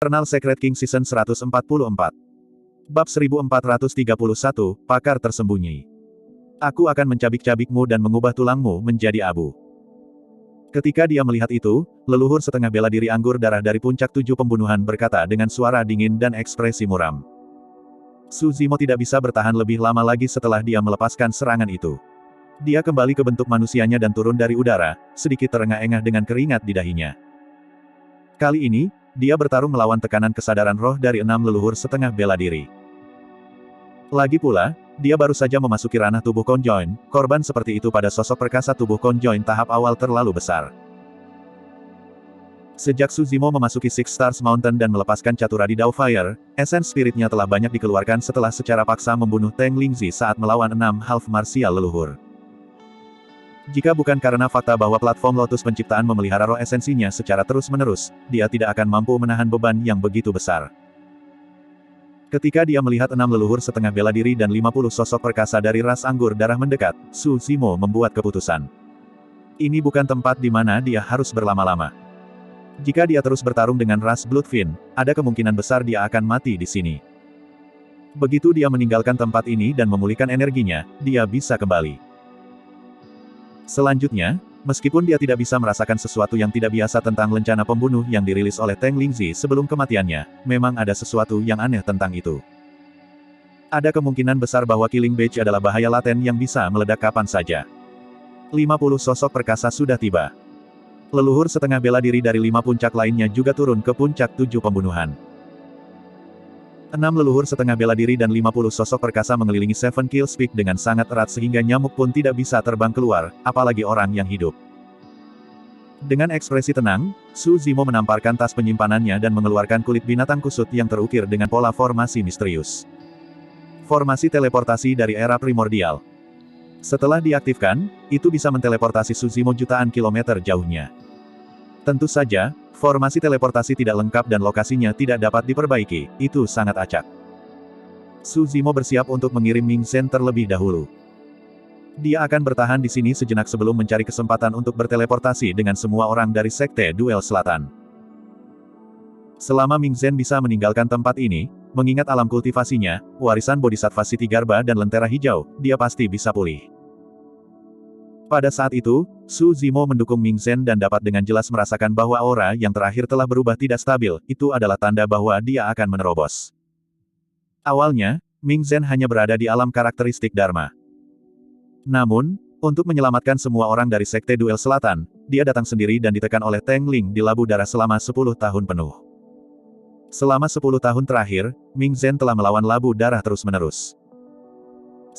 Eternal Secret King Season 144. Bab 1431, Pakar Tersembunyi. Aku akan mencabik-cabikmu dan mengubah tulangmu menjadi abu. Ketika dia melihat itu, leluhur setengah bela diri anggur darah dari puncak 7 pembunuhan berkata dengan suara dingin dan ekspresi muram. Su Zimo tidak bisa bertahan lebih lama lagi setelah dia melepaskan serangan itu. Dia kembali ke bentuk manusianya dan turun dari udara, sedikit terengah-engah dengan keringat di dahinya. Kali ini, dia bertarung melawan tekanan kesadaran roh dari 6 leluhur setengah bela diri. Lagi pula, dia baru saja memasuki ranah tubuh Conjoin, korban seperti itu pada sosok perkasa tubuh Conjoin tahap awal terlalu besar. Sejak Su Zimo memasuki Six Stars Mountain dan melepaskan Catura di Doubtfire, essence spiritnya telah banyak dikeluarkan setelah secara paksa membunuh Teng Lingzi saat melawan 6 half martial leluhur. Jika bukan karena fakta bahwa platform Lotus Penciptaan memelihara roh esensinya secara terus-menerus, dia tidak akan mampu menahan beban yang begitu besar. Ketika dia melihat 6 leluhur setengah bela diri dan 50 sosok perkasa dari ras anggur darah mendekat, Su Zimo membuat keputusan. Ini bukan tempat di mana dia harus berlama-lama. Jika dia terus bertarung dengan ras Bloodfin, ada kemungkinan besar dia akan mati di sini. Begitu dia meninggalkan tempat ini dan memulihkan energinya, dia bisa kembali. Selanjutnya, meskipun dia tidak bisa merasakan sesuatu yang tidak biasa tentang lencana pembunuh yang dirilis oleh Teng Lingzi sebelum kematiannya, memang ada sesuatu yang aneh tentang itu. Ada kemungkinan besar bahwa Killing Badge adalah bahaya laten yang bisa meledak kapan saja. 50 sosok perkasa sudah tiba. Leluhur setengah bela diri dari 5 puncak lainnya juga turun ke puncak 7 pembunuhan. 6 leluhur setengah bela diri dan 50 sosok perkasa mengelilingi Seven Kills Peak dengan sangat erat sehingga nyamuk pun tidak bisa terbang keluar, apalagi orang yang hidup. Dengan ekspresi tenang, Su Zimo menamparkan tas penyimpanannya dan mengeluarkan kulit binatang kusut yang terukir dengan pola formasi misterius. Formasi teleportasi dari era primordial. Setelah diaktifkan, itu bisa menteleportasi Su Zimo jutaan kilometer jauhnya. Tentu saja, formasi teleportasi tidak lengkap dan lokasinya tidak dapat diperbaiki, itu sangat acak. Su Zimo bersiap untuk mengirim Ming Zhen terlebih dahulu. Dia akan bertahan di sini sejenak sebelum mencari kesempatan untuk berteleportasi dengan semua orang dari Sekte Duel Selatan. Selama Ming Zhen bisa meninggalkan tempat ini, mengingat alam kultivasinya, warisan Bodhisattva Siti Garba dan Lentera Hijau, dia pasti bisa pulih. Pada saat itu, Su Zimo mendukung Ming Zhen dan dapat dengan jelas merasakan bahwa aura yang terakhir telah berubah tidak stabil, itu adalah tanda bahwa dia akan menerobos. Awalnya, Ming Zhen hanya berada di alam karakteristik Dharma. Namun, untuk menyelamatkan semua orang dari Sekte Duel Selatan, dia datang sendiri dan ditekan oleh Teng Ling di Labu Darah selama 10 tahun penuh. Selama 10 tahun terakhir, Ming Zhen telah melawan Labu Darah terus-menerus.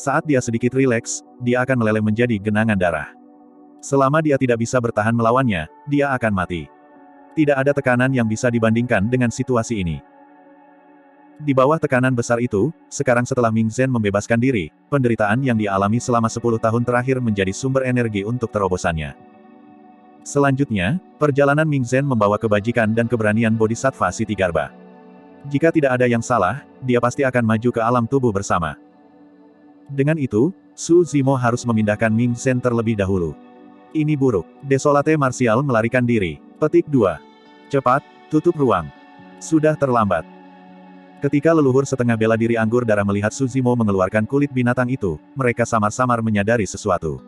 Saat dia sedikit rileks, dia akan meleleh menjadi genangan darah. Selama dia tidak bisa bertahan melawannya, dia akan mati. Tidak ada tekanan yang bisa dibandingkan dengan situasi ini. Di bawah tekanan besar itu, sekarang setelah Ming Zhen membebaskan diri, penderitaan yang dia alami selama 10 tahun terakhir menjadi sumber energi untuk terobosannya. Selanjutnya, perjalanan Ming Zhen membawa kebajikan dan keberanian Bodhisattva Siti Garba. Jika tidak ada yang salah, dia pasti akan maju ke alam tubuh bersama. Dengan itu, Su Zimo harus memindahkan Ming Zhen terlebih dahulu. Ini buruk. Desolate Martial melarikan diri. Petik 2. Cepat, tutup ruang. Sudah terlambat. Ketika leluhur setengah bela diri anggur darah melihat Su Zimo mengeluarkan kulit binatang itu, mereka samar-samar menyadari sesuatu.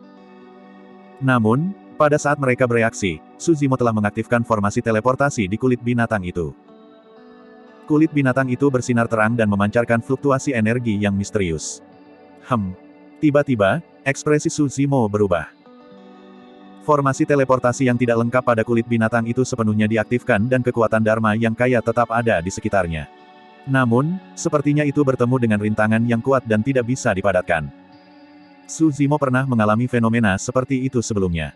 Namun, pada saat mereka bereaksi, Su Zimo telah mengaktifkan formasi teleportasi di kulit binatang itu. Kulit binatang itu bersinar terang dan memancarkan fluktuasi energi yang misterius. Tiba-tiba, ekspresi Su Zimo berubah. Formasi teleportasi yang tidak lengkap pada kulit binatang itu sepenuhnya diaktifkan dan kekuatan Dharma yang kaya tetap ada di sekitarnya. Namun, sepertinya itu bertemu dengan rintangan yang kuat dan tidak bisa dipadatkan. Su Zimo pernah mengalami fenomena seperti itu sebelumnya.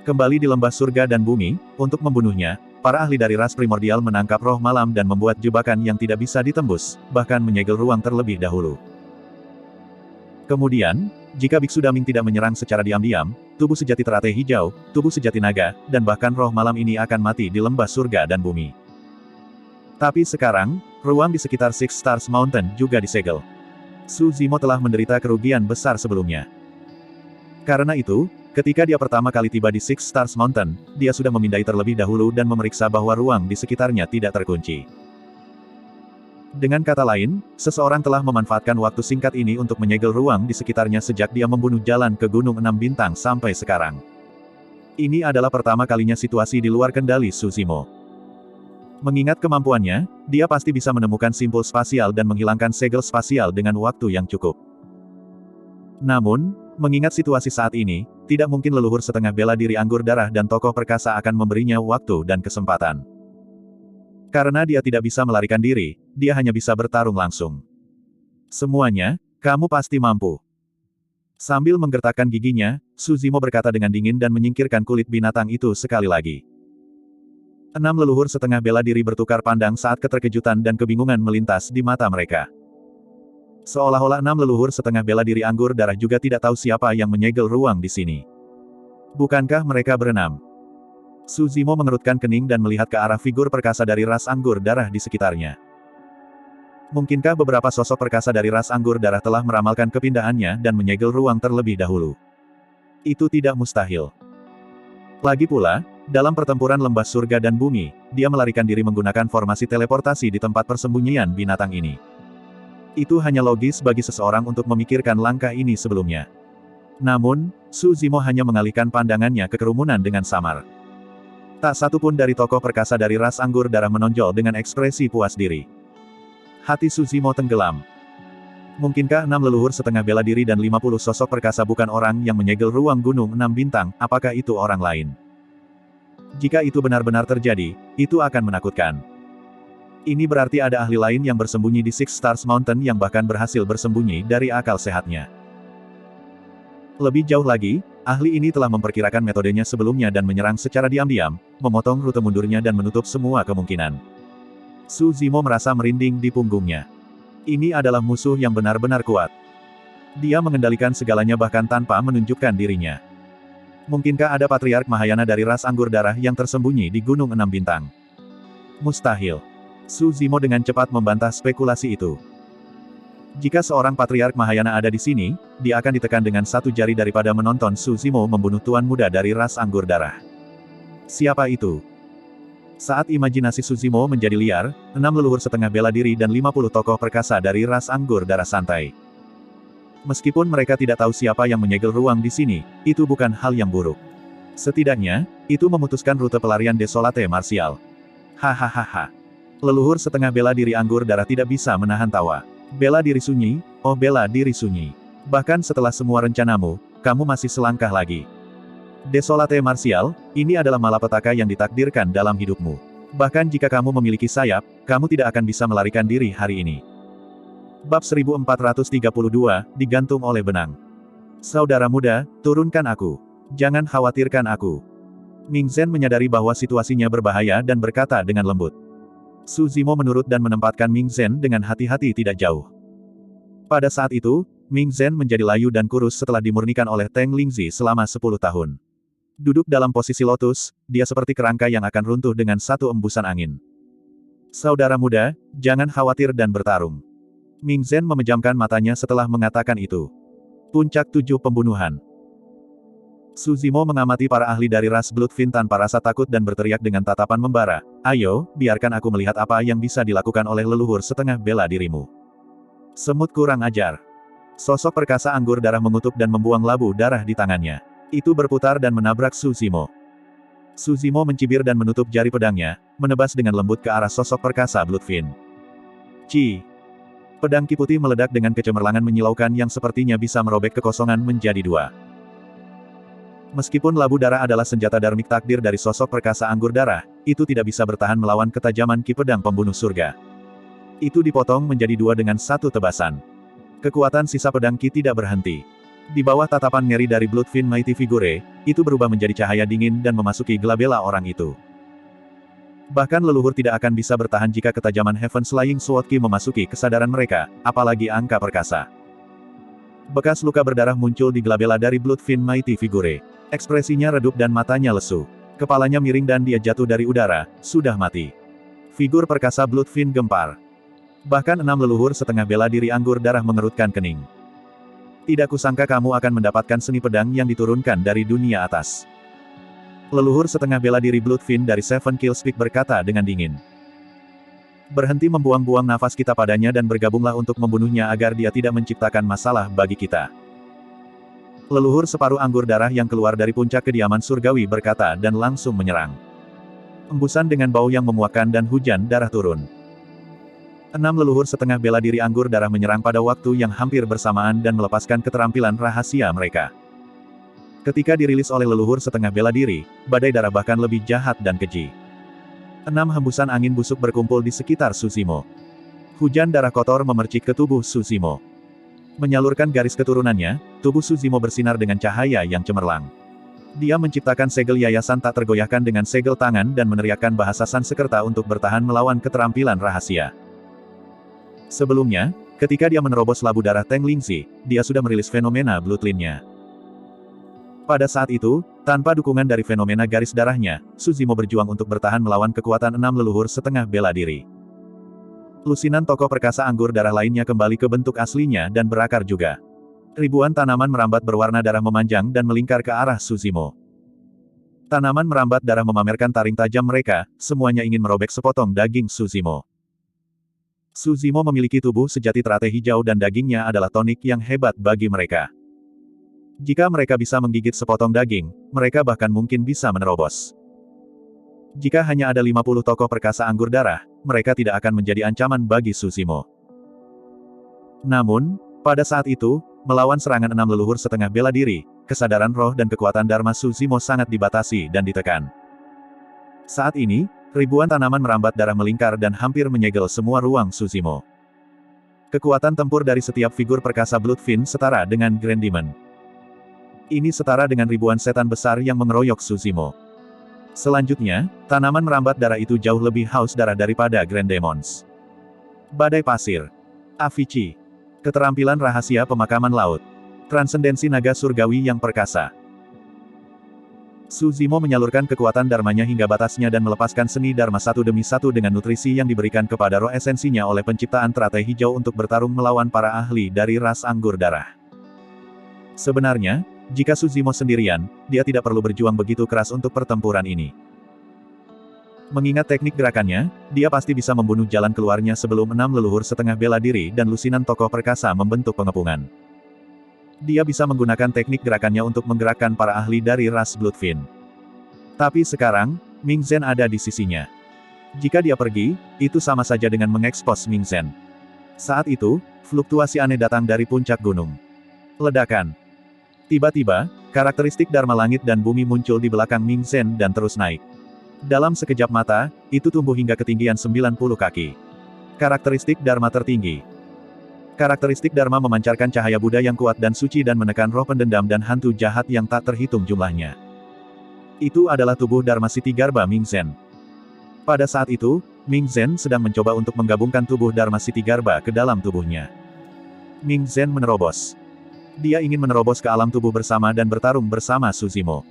Kembali di lembah surga dan bumi, untuk membunuhnya, para ahli dari ras primordial menangkap roh malam dan membuat jebakan yang tidak bisa ditembus, bahkan menyegel ruang terlebih dahulu. Kemudian, jika Biksu Daming tidak menyerang secara diam-diam, tubuh sejati teratai hijau, tubuh sejati naga, dan bahkan roh malam ini akan mati di lembah surga dan bumi. Tapi sekarang, ruang di sekitar Six Stars Mountain juga disegel. Su Zimo telah menderita kerugian besar sebelumnya. Karena itu, Ketika dia pertama kali tiba di Six Stars Mountain, dia sudah memindai terlebih dahulu dan memeriksa bahwa ruang di sekitarnya tidak terkunci. Dengan kata lain, seseorang telah memanfaatkan waktu singkat ini untuk menyegel ruang di sekitarnya sejak dia membunuh jalan ke Gunung 6 Bintang sampai sekarang. Ini adalah pertama kalinya situasi di luar kendali Su Zimo. Mengingat kemampuannya, dia pasti bisa menemukan simpul spasial dan menghilangkan segel spasial dengan waktu yang cukup. Namun, mengingat situasi saat ini, tidak mungkin leluhur setengah bela diri anggur darah dan tokoh perkasa akan memberinya waktu dan kesempatan. Karena dia tidak bisa melarikan diri, dia hanya bisa bertarung langsung. Semuanya, kamu pasti mampu. Sambil menggertakkan giginya, Su Zimo berkata dengan dingin dan menyingkirkan kulit binatang itu sekali lagi. 6 leluhur setengah bela diri bertukar pandang saat keterkejutan dan kebingungan melintas di mata mereka. Seolah-olah 6 leluhur setengah bela diri anggur darah juga tidak tahu siapa yang menyegel ruang di sini. Bukankah mereka berenam? Su Zimo mengerutkan kening dan melihat ke arah figur perkasa dari ras anggur darah di sekitarnya. Mungkinkah beberapa sosok perkasa dari ras anggur darah telah meramalkan kepindahannya dan menyegel ruang terlebih dahulu? Itu tidak mustahil. Lagi pula, dalam pertempuran lembah surga dan bumi, dia melarikan diri menggunakan formasi teleportasi di tempat persembunyian binatang ini. Itu hanya logis bagi seseorang untuk memikirkan langkah ini sebelumnya. Namun, Su Zimo hanya mengalihkan pandangannya ke kerumunan dengan samar. Tak satu pun dari tokoh perkasa dari ras anggur darah menonjol dengan ekspresi puas diri. Hati Su Zimo tenggelam. Mungkinkah 6 leluhur setengah bela diri dan 50 sosok perkasa bukan orang yang menyegel ruang Gunung 6 Bintang, apakah itu orang lain? Jika itu benar-benar terjadi, itu akan menakutkan. Ini berarti ada ahli lain yang bersembunyi di Six Stars Mountain yang bahkan berhasil bersembunyi dari akal sehatnya. Lebih jauh lagi, ahli ini telah memperkirakan metodenya sebelumnya dan menyerang secara diam-diam, memotong rute mundurnya dan menutup semua kemungkinan. Su Zimo merasa merinding di punggungnya. Ini adalah musuh yang benar-benar kuat. Dia mengendalikan segalanya bahkan tanpa menunjukkan dirinya. Mungkinkah ada Patriark Mahayana dari ras anggur darah yang tersembunyi di Gunung 6 Bintang? Mustahil. Su Zimo dengan cepat membantah spekulasi itu. Jika seorang Patriark Mahayana ada di sini, dia akan ditekan dengan satu jari daripada menonton Su Zimo membunuh tuan muda dari ras anggur darah. Siapa itu? Saat imajinasi Su Zimo menjadi liar, 6 leluhur setengah bela diri dan 50 tokoh perkasa dari ras anggur darah santai. Meskipun mereka tidak tahu siapa yang menyegel ruang di sini, itu bukan hal yang buruk. Setidaknya, itu memutuskan rute pelarian Desolate Martial. Hahaha. Leluhur setengah bela diri anggur darah tidak bisa menahan tawa. Bela diri sunyi, oh bela diri sunyi. Bahkan setelah semua rencanamu, kamu masih selangkah lagi. Desolate Martial, ini adalah malapetaka yang ditakdirkan dalam hidupmu. Bahkan jika kamu memiliki sayap, kamu tidak akan bisa melarikan diri hari ini. Bab 1432, digantung oleh benang. Saudara muda, turunkan aku. Jangan khawatirkan aku. Ming Zhen menyadari bahwa situasinya berbahaya dan berkata dengan lembut. Su Zimo menurut dan menempatkan Ming Zhen dengan hati-hati tidak jauh. Pada saat itu, Ming Zhen menjadi layu dan kurus setelah dimurnikan oleh Teng Lingzi selama 10 tahun. Duduk dalam posisi lotus, dia seperti kerangka yang akan runtuh dengan satu embusan angin. Saudara muda, jangan khawatir dan bertarung. Ming Zhen memejamkan matanya setelah mengatakan itu. Puncak 7 pembunuhan. Su Zimo mengamati para ahli dari ras Bloodfin tanpa rasa takut dan berteriak dengan tatapan membara, ayo, biarkan aku melihat apa yang bisa dilakukan oleh leluhur setengah bela dirimu. Semut kurang ajar. Sosok perkasa anggur darah mengutuk dan membuang labu darah di tangannya. Itu berputar dan menabrak Su Zimo. Su Zimo mencibir dan menutup jari pedangnya, menebas dengan lembut ke arah sosok perkasa Bloodfin. Ci. Pedang Ki putih meledak dengan kecemerlangan menyilaukan yang sepertinya bisa merobek kekosongan menjadi dua. Meskipun labu darah adalah senjata darmik takdir dari sosok perkasa anggur darah, itu tidak bisa bertahan melawan ketajaman Ki pedang pembunuh surga. Itu dipotong menjadi dua dengan satu tebasan. Kekuatan sisa pedang Ki tidak berhenti. Di bawah tatapan ngeri dari Bloodfin Mighty Figure, itu berubah menjadi cahaya dingin dan memasuki gelabela orang itu. Bahkan leluhur tidak akan bisa bertahan jika ketajaman Heaven's Flying Sword Ki memasuki kesadaran mereka, apalagi angka perkasa. Bekas luka berdarah muncul di gelabela dari Bloodfin Mighty Figure. Ekspresinya redup dan matanya lesu. Kepalanya miring dan dia jatuh dari udara, sudah mati. Figur perkasa Bloodfin gempar. Bahkan 6 leluhur setengah bela diri anggur darah mengerutkan kening. Tidak kusangka kamu akan mendapatkan seni pedang yang diturunkan dari dunia atas. Leluhur setengah bela diri Bloodfin dari Seven Kills Peak berkata dengan dingin. Berhenti membuang-buang nafas kita padanya dan bergabunglah untuk membunuhnya agar dia tidak menciptakan masalah bagi kita. Leluhur separuh anggur darah yang keluar dari puncak kediaman surgawi berkata dan langsung menyerang. Embusan dengan bau yang memuakkan dan hujan darah turun. 6 leluhur setengah bela diri anggur darah menyerang pada waktu yang hampir bersamaan dan melepaskan keterampilan rahasia mereka. Ketika dirilis oleh leluhur setengah bela diri, badai darah bahkan lebih jahat dan keji. 6 hembusan angin busuk berkumpul di sekitar Tsushimo. Hujan darah kotor memercik ke tubuh Tsushimo. Menyalurkan garis keturunannya, tubuh Tsushimo bersinar dengan cahaya yang cemerlang. Dia menciptakan segel yayasan tak tergoyahkan dengan segel tangan dan meneriakkan bahasa Sanskerta untuk bertahan melawan keterampilan rahasia. Sebelumnya, ketika dia menerobos labu darah Teng Lingxi, dia sudah merilis fenomena Bloodline-nya. Pada saat itu, tanpa dukungan dari fenomena garis darahnya, Tsushimo berjuang untuk bertahan melawan kekuatan 6 leluhur setengah bela diri. Lusinan tokoh perkasa anggur darah lainnya kembali ke bentuk aslinya dan berakar juga. Ribuan tanaman merambat berwarna darah memanjang dan melingkar ke arah Tsushimo. Tanaman merambat darah memamerkan taring tajam mereka, semuanya ingin merobek sepotong daging Tsushimo. Tsushimo memiliki tubuh sejati teratai hijau dan dagingnya adalah tonik yang hebat bagi mereka. Jika mereka bisa menggigit sepotong daging, mereka bahkan mungkin bisa menerobos. Jika hanya ada 50 tokoh perkasa anggur darah, mereka tidak akan menjadi ancaman bagi Tsushimo. Namun, pada saat itu, melawan serangan 6 leluhur setengah bela diri, kesadaran roh dan kekuatan Dharma Tsushimo sangat dibatasi dan ditekan. Saat ini, ribuan tanaman merambat darah melingkar dan hampir menyegel semua ruang Tsushimo. Kekuatan tempur dari setiap figur perkasa Bloodfin setara dengan Grand Demon. Ini setara dengan ribuan setan besar yang mengeroyok Tsushimo. Selanjutnya, tanaman merambat darah itu jauh lebih haus darah daripada Grand Demons. Badai pasir. Avicii. Keterampilan rahasia pemakaman laut. Transendensi naga surgawi yang perkasa. Tsushimo menyalurkan kekuatan dharmanya hingga batasnya dan melepaskan seni dharma satu demi satu dengan nutrisi yang diberikan kepada roh esensinya oleh penciptaan teratai hijau untuk bertarung melawan para ahli dari ras anggur darah. Sebenarnya, jika Tsushimo sendirian, dia tidak perlu berjuang begitu keras untuk pertempuran ini. Mengingat teknik gerakannya, dia pasti bisa membunuh jalan keluarnya sebelum 6 leluhur setengah bela diri dan lusinan tokoh perkasa membentuk pengepungan. Dia bisa menggunakan teknik gerakannya untuk menggerakkan para ahli dari ras Bloodfin. Tapi sekarang, Ming Zhen ada di sisinya. Jika dia pergi, itu sama saja dengan mengekspos Ming Zhen. Saat itu, fluktuasi aneh datang dari puncak gunung. Ledakan. Tiba-tiba, karakteristik Dharma langit dan bumi muncul di belakang Ming Zhen dan terus naik. Dalam sekejap mata, itu tumbuh hingga ketinggian 90 kaki. Karakteristik Dharma tertinggi. Karakteristik Dharma memancarkan cahaya Buddha yang kuat dan suci dan menekan roh pendendam dan hantu jahat yang tak terhitung jumlahnya. Itu adalah tubuh Dharma Siti Garba Ming Zhen. Pada saat itu, Ming Zhen sedang mencoba untuk menggabungkan tubuh Dharma Siti Garba ke dalam tubuhnya. Ming Zhen menerobos. Dia ingin menerobos ke alam tubuh bersama dan bertarung bersama Tsushimo.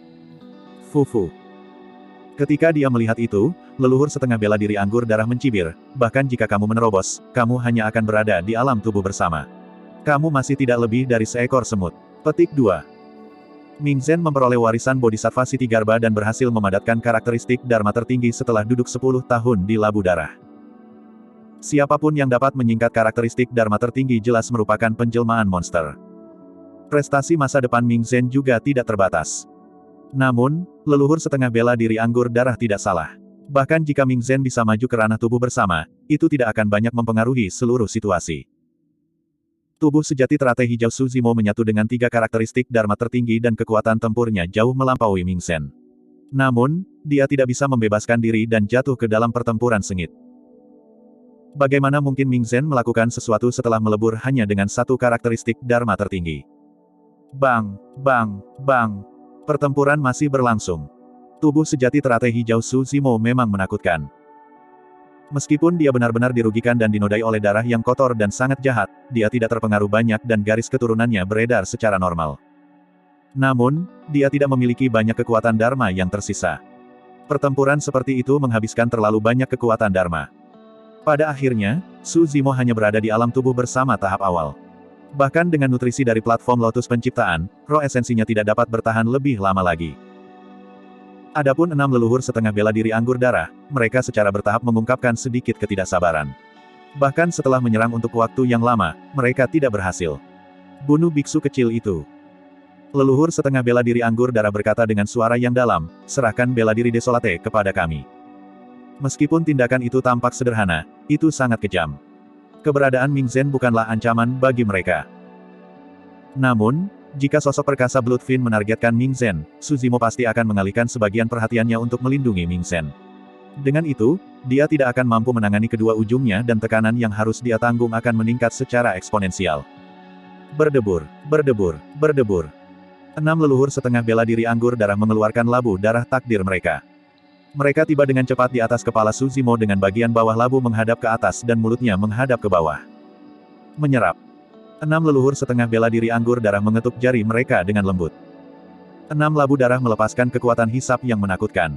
Fufu. Ketika dia melihat itu, leluhur setengah bela diri anggur darah mencibir, bahkan jika kamu menerobos, kamu hanya akan berada di alam tubuh bersama. Kamu masih tidak lebih dari seekor semut. Petik 2. Ming Zhen memperoleh warisan Bodhisattva Siti Garba dan berhasil memadatkan karakteristik Dharma tertinggi setelah duduk 10 tahun di labu darah. Siapapun yang dapat menyingkat karakteristik Dharma tertinggi jelas merupakan penjelmaan monster. Prestasi masa depan Ming Zhen juga tidak terbatas. Namun, leluhur setengah bela diri anggur darah tidak salah. Bahkan jika Ming Zhen bisa maju ke ranah tubuh bersama, itu tidak akan banyak mempengaruhi seluruh situasi. Tubuh sejati teratai hijau Tsushimo menyatu dengan 3 karakteristik Dharma tertinggi dan kekuatan tempurnya jauh melampaui Ming Zhen. Namun, dia tidak bisa membebaskan diri dan jatuh ke dalam pertempuran sengit. Bagaimana mungkin Ming Zhen melakukan sesuatu setelah melebur hanya dengan 1 karakteristik Dharma tertinggi? Bang, bang, bang. Pertempuran masih berlangsung. Tubuh sejati teratai hijau Tsushimo memang menakutkan. Meskipun dia benar-benar dirugikan dan dinodai oleh darah yang kotor dan sangat jahat, dia tidak terpengaruh banyak dan garis keturunannya beredar secara normal. Namun, dia tidak memiliki banyak kekuatan Dharma yang tersisa. Pertempuran seperti itu menghabiskan terlalu banyak kekuatan Dharma. Pada akhirnya, Tsushimo hanya berada di alam tubuh bersama tahap awal. Bahkan dengan nutrisi dari platform Lotus Penciptaan, roh esensinya tidak dapat bertahan lebih lama lagi. Adapun 6 leluhur setengah bela diri anggur darah, mereka secara bertahap mengungkapkan sedikit ketidaksabaran. Bahkan setelah menyerang untuk waktu yang lama, mereka tidak berhasil. Bunuh biksu kecil itu. Leluhur setengah bela diri anggur darah berkata dengan suara yang dalam, serahkan bela diri Desolate kepada kami. Meskipun tindakan itu tampak sederhana, itu sangat kejam. Keberadaan Ming Zhen bukanlah ancaman bagi mereka. Namun, jika sosok perkasa Bloodfin menargetkan Ming Zhen, Su Zimo pasti akan mengalihkan sebagian perhatiannya untuk melindungi Ming Zhen. Dengan itu, dia tidak akan mampu menangani kedua ujungnya dan tekanan yang harus dia tanggung akan meningkat secara eksponensial. Berdebur, berdebur, berdebur. 6 leluhur setengah bela diri anggur darah mengeluarkan labu darah takdir mereka. Mereka tiba dengan cepat di atas kepala Su Zimo dengan bagian bawah labu menghadap ke atas dan mulutnya menghadap ke bawah. Menyerap. 6 leluhur setengah bela diri anggur darah mengetuk jari mereka dengan lembut. 6 labu darah melepaskan kekuatan hisap yang menakutkan.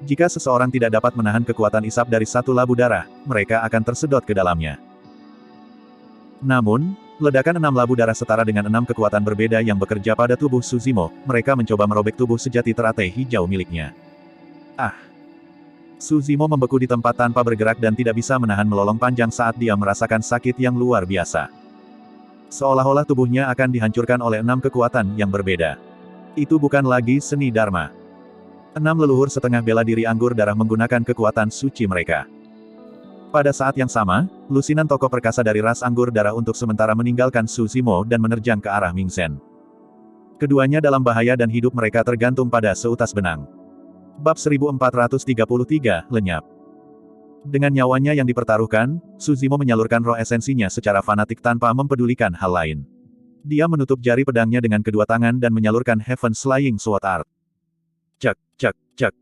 Jika seseorang tidak dapat menahan kekuatan hisap dari satu labu darah, mereka akan tersedot ke dalamnya. Namun, ledakan 6 labu darah setara dengan 6 kekuatan berbeda yang bekerja pada tubuh Su Zimo, mereka mencoba merobek tubuh sejati teratai hijau miliknya. Ah! Su Zimo membeku di tempat tanpa bergerak dan tidak bisa menahan melolong panjang saat dia merasakan sakit yang luar biasa. Seolah-olah tubuhnya akan dihancurkan oleh 6 kekuatan yang berbeda. Itu bukan lagi seni Dharma. 6 leluhur setengah bela diri anggur darah menggunakan kekuatan suci mereka. Pada saat yang sama, lusinan tokoh perkasa dari ras anggur darah untuk sementara meninggalkan Su Zimo dan menerjang ke arah Ming Zhen. Keduanya dalam bahaya dan hidup mereka tergantung pada seutas benang. Bab 1433, Lenyap. Dengan nyawanya yang dipertaruhkan, Su Zimo menyalurkan roh esensinya secara fanatik tanpa mempedulikan hal lain. Dia menutup jari pedangnya dengan kedua tangan dan menyalurkan Heaven's Flying Sword Art. Cek, cek, cek.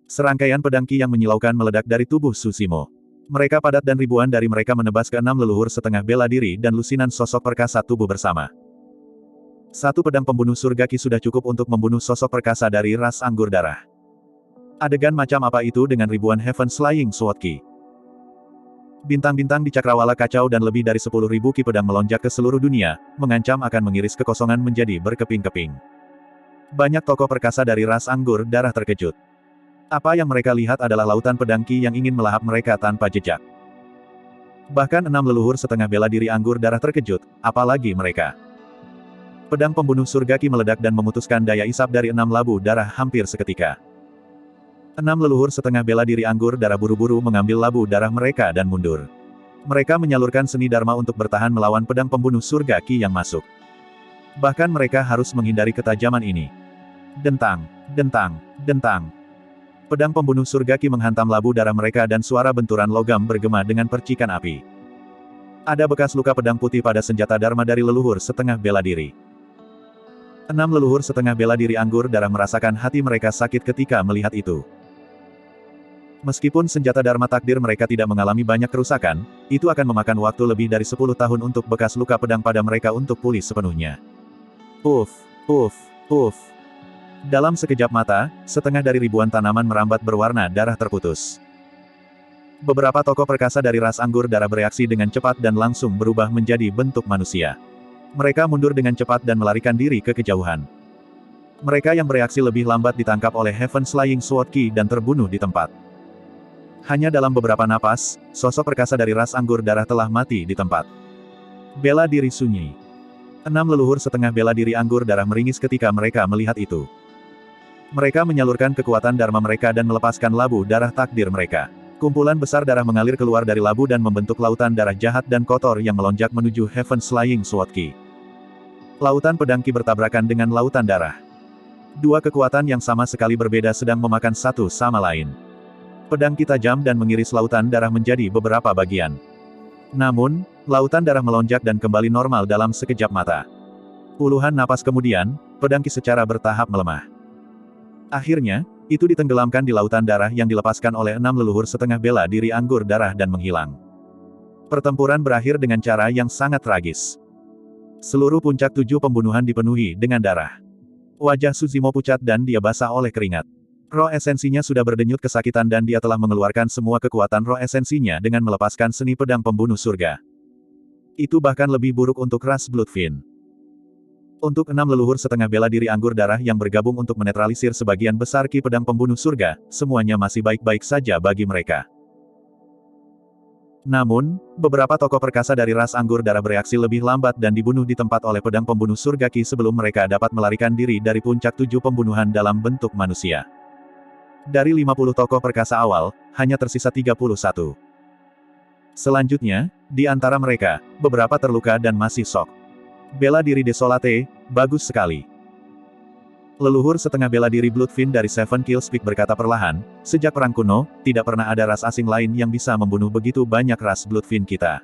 Serangkaian pedang ki yang menyilaukan meledak dari tubuh Su Zimo. Mereka padat dan ribuan dari mereka menebas ke 6 leluhur setengah bela diri dan lusinan sosok perkasa tubuh bersama. Satu pedang pembunuh surga ki sudah cukup untuk membunuh sosok perkasa dari ras anggur darah. Adegan macam apa itu dengan ribuan Heaven's Flying Sword Ki? Bintang-bintang di cakrawala kacau dan lebih dari 10.000 ki pedang melonjak ke seluruh dunia, mengancam akan mengiris kekosongan menjadi berkeping-keping. Banyak tokoh perkasa dari ras anggur darah terkejut. Apa yang mereka lihat adalah lautan pedang ki yang ingin melahap mereka tanpa jejak. Bahkan 6 leluhur setengah bela diri anggur darah terkejut, apalagi mereka. Pedang pembunuh surga ki meledak dan memutuskan daya isap dari 6 labu darah hampir seketika. 6 leluhur setengah bela diri anggur darah buru-buru mengambil labu darah mereka dan mundur. Mereka menyalurkan seni Dharma untuk bertahan melawan pedang pembunuh surga ki yang masuk. Bahkan mereka harus menghindari ketajaman ini. Dentang, dentang, dentang. Pedang pembunuh surga ki menghantam labu darah mereka dan suara benturan logam bergema dengan percikan api. Ada bekas luka pedang putih pada senjata Dharma dari leluhur setengah bela diri. 6 leluhur setengah bela diri anggur darah merasakan hati mereka sakit ketika melihat itu. Meskipun senjata Dharma takdir mereka tidak mengalami banyak kerusakan, itu akan memakan waktu lebih dari 10 tahun untuk bekas luka pedang pada mereka untuk pulih sepenuhnya. Uff, uff, uff. Dalam sekejap mata, setengah dari ribuan tanaman merambat berwarna darah terputus. Beberapa tokoh perkasa dari ras anggur darah bereaksi dengan cepat dan langsung berubah menjadi bentuk manusia. Mereka mundur dengan cepat dan melarikan diri ke kejauhan. Mereka yang bereaksi lebih lambat ditangkap oleh Heaven's Flying Sword Ki dan terbunuh di tempat. Hanya dalam beberapa napas, sosok perkasa dari ras anggur darah telah mati di tempat. Bela diri sunyi. 6 leluhur setengah bela diri anggur darah meringis ketika mereka melihat itu. Mereka menyalurkan kekuatan Dharma mereka dan melepaskan labu darah takdir mereka. Kumpulan besar darah mengalir keluar dari labu dan membentuk lautan darah jahat dan kotor yang melonjak menuju Heaven's Flying Sword Ki. Lautan pedang ki bertabrakan dengan lautan darah. Dua kekuatan yang sama sekali berbeda sedang memakan satu sama lain. Pedang ki tajam dan mengiris lautan darah menjadi beberapa bagian. Namun, lautan darah melonjak dan kembali normal dalam sekejap mata. Puluhan napas kemudian, pedang ki secara bertahap melemah. Akhirnya, itu ditenggelamkan di lautan darah yang dilepaskan oleh 6 leluhur setengah bela diri anggur darah dan menghilang. Pertempuran berakhir dengan cara yang sangat tragis. Seluruh puncak 7 pembunuhan dipenuhi dengan darah. Wajah Su Zimo pucat dan dia basah oleh keringat. Roh esensinya sudah berdenyut kesakitan dan dia telah mengeluarkan semua kekuatan roh esensinya dengan melepaskan seni pedang pembunuh surga. Itu bahkan lebih buruk untuk ras Bloodfin. Untuk 6 leluhur setengah bela diri anggur darah yang bergabung untuk menetralisir sebagian besar ki pedang pembunuh surga, semuanya masih baik-baik saja bagi mereka. Namun, beberapa tokoh perkasa dari ras anggur darah bereaksi lebih lambat dan dibunuh di tempat oleh pedang pembunuh surga ki sebelum mereka dapat melarikan diri dari puncak 7 pembunuhan dalam bentuk manusia. Dari 50 tokoh perkasa awal, hanya tersisa 31. Selanjutnya, di antara mereka, beberapa terluka dan masih shock. Bela diri Desolate, bagus sekali. Leluhur setengah bela diri Bloodfin dari Seven Kills Peak berkata perlahan, sejak perang kuno, tidak pernah ada ras asing lain yang bisa membunuh begitu banyak ras Bloodfin kita.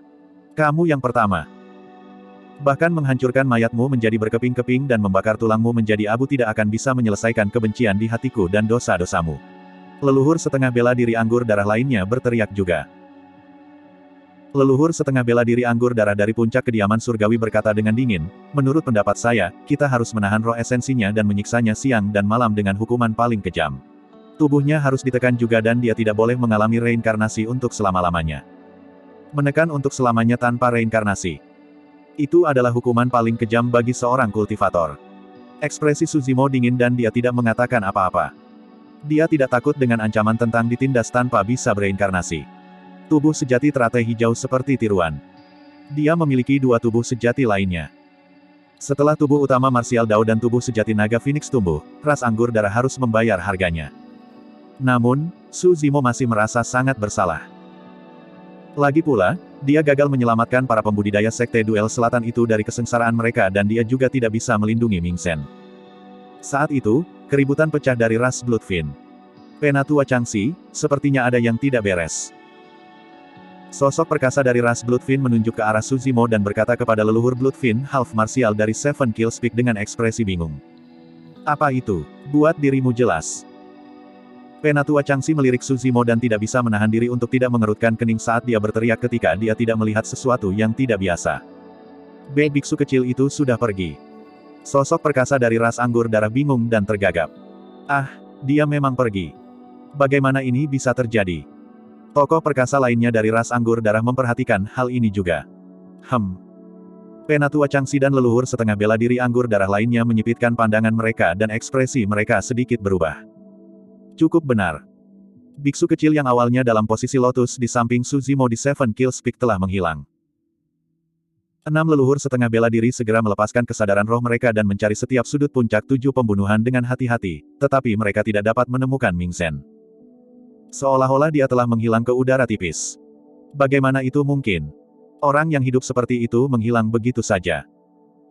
Kamu yang pertama. Bahkan menghancurkan mayatmu menjadi berkeping-keping dan membakar tulangmu menjadi abu tidak akan bisa menyelesaikan kebencian di hatiku dan dosa-dosamu. Leluhur setengah bela diri anggur darah lainnya berteriak juga. Leluhur setengah bela diri anggur darah dari puncak kediaman surgawi berkata dengan dingin, menurut pendapat saya, kita harus menahan roh esensinya dan menyiksanya siang dan malam dengan hukuman paling kejam. Tubuhnya harus ditekan juga dan dia tidak boleh mengalami reinkarnasi untuk selama-lamanya. Menekan untuk selamanya tanpa reinkarnasi. Itu adalah hukuman paling kejam bagi seorang kultivator. Ekspresi Suzimo dingin dan dia tidak mengatakan apa-apa. Dia tidak takut dengan ancaman tentang ditindas tanpa bisa bereinkarnasi. Tubuh sejati teratai hijau seperti tiruan. Dia memiliki 2 tubuh sejati lainnya. Setelah tubuh utama marsial Dao dan tubuh sejati naga Phoenix tumbuh, ras anggur darah harus membayar harganya. Namun, Su Zimo masih merasa sangat bersalah. Lagi pula, dia gagal menyelamatkan para pembudidaya sekte duel selatan itu dari kesengsaraan mereka dan dia juga tidak bisa melindungi Ming Zhen. Saat itu, keributan pecah dari ras Bloodfin. Penatua Changxi, sepertinya ada yang tidak beres. Sosok perkasa dari ras Bloodfin menunjuk ke arah Su Zimo dan berkata kepada leluhur Bloodfin half martial dari Seven Kills Peak dengan ekspresi bingung. Apa itu? Buat dirimu jelas. Penatua Changxi melirik Su Zimo dan tidak bisa menahan diri untuk tidak mengerutkan kening saat dia berteriak ketika dia tidak melihat sesuatu yang tidak biasa. Biksu kecil itu sudah pergi. Sosok perkasa dari ras anggur darah bingung dan tergagap. Ah, dia memang pergi. Bagaimana ini bisa terjadi? Tokoh perkasa lainnya dari ras anggur darah memperhatikan hal ini juga. Penatua Changxi dan leluhur setengah bela diri anggur darah lainnya menyipitkan pandangan mereka dan ekspresi mereka sedikit berubah. Cukup benar. Biksu kecil yang awalnya dalam posisi lotus di samping Su Zimo di Seven Kills Peak telah menghilang. 6 leluhur setengah bela diri segera melepaskan kesadaran roh mereka dan mencari setiap sudut puncak 7 pembunuhan dengan hati-hati, tetapi mereka tidak dapat menemukan Ming Zhen. Seolah-olah dia telah menghilang ke udara tipis. Bagaimana itu mungkin? Orang yang hidup seperti itu menghilang begitu saja.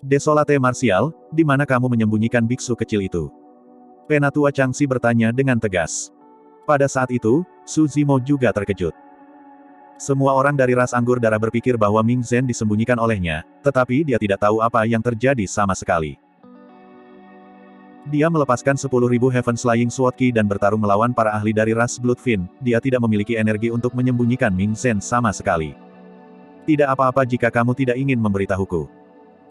Desolate Martial, di mana kamu menyembunyikan biksu kecil itu? Penatua Changxi bertanya dengan tegas. Pada saat itu, Su Zimo juga terkejut. Semua orang dari ras anggur darah berpikir bahwa Ming Zhen disembunyikan olehnya, tetapi dia tidak tahu apa yang terjadi sama sekali. Dia melepaskan 10.000 Heaven Flying Sword Ki dan bertarung melawan para ahli dari ras Bloodfin, dia tidak memiliki energi untuk menyembunyikan Ming Zhen sama sekali. Tidak apa-apa jika kamu tidak ingin memberitahuku.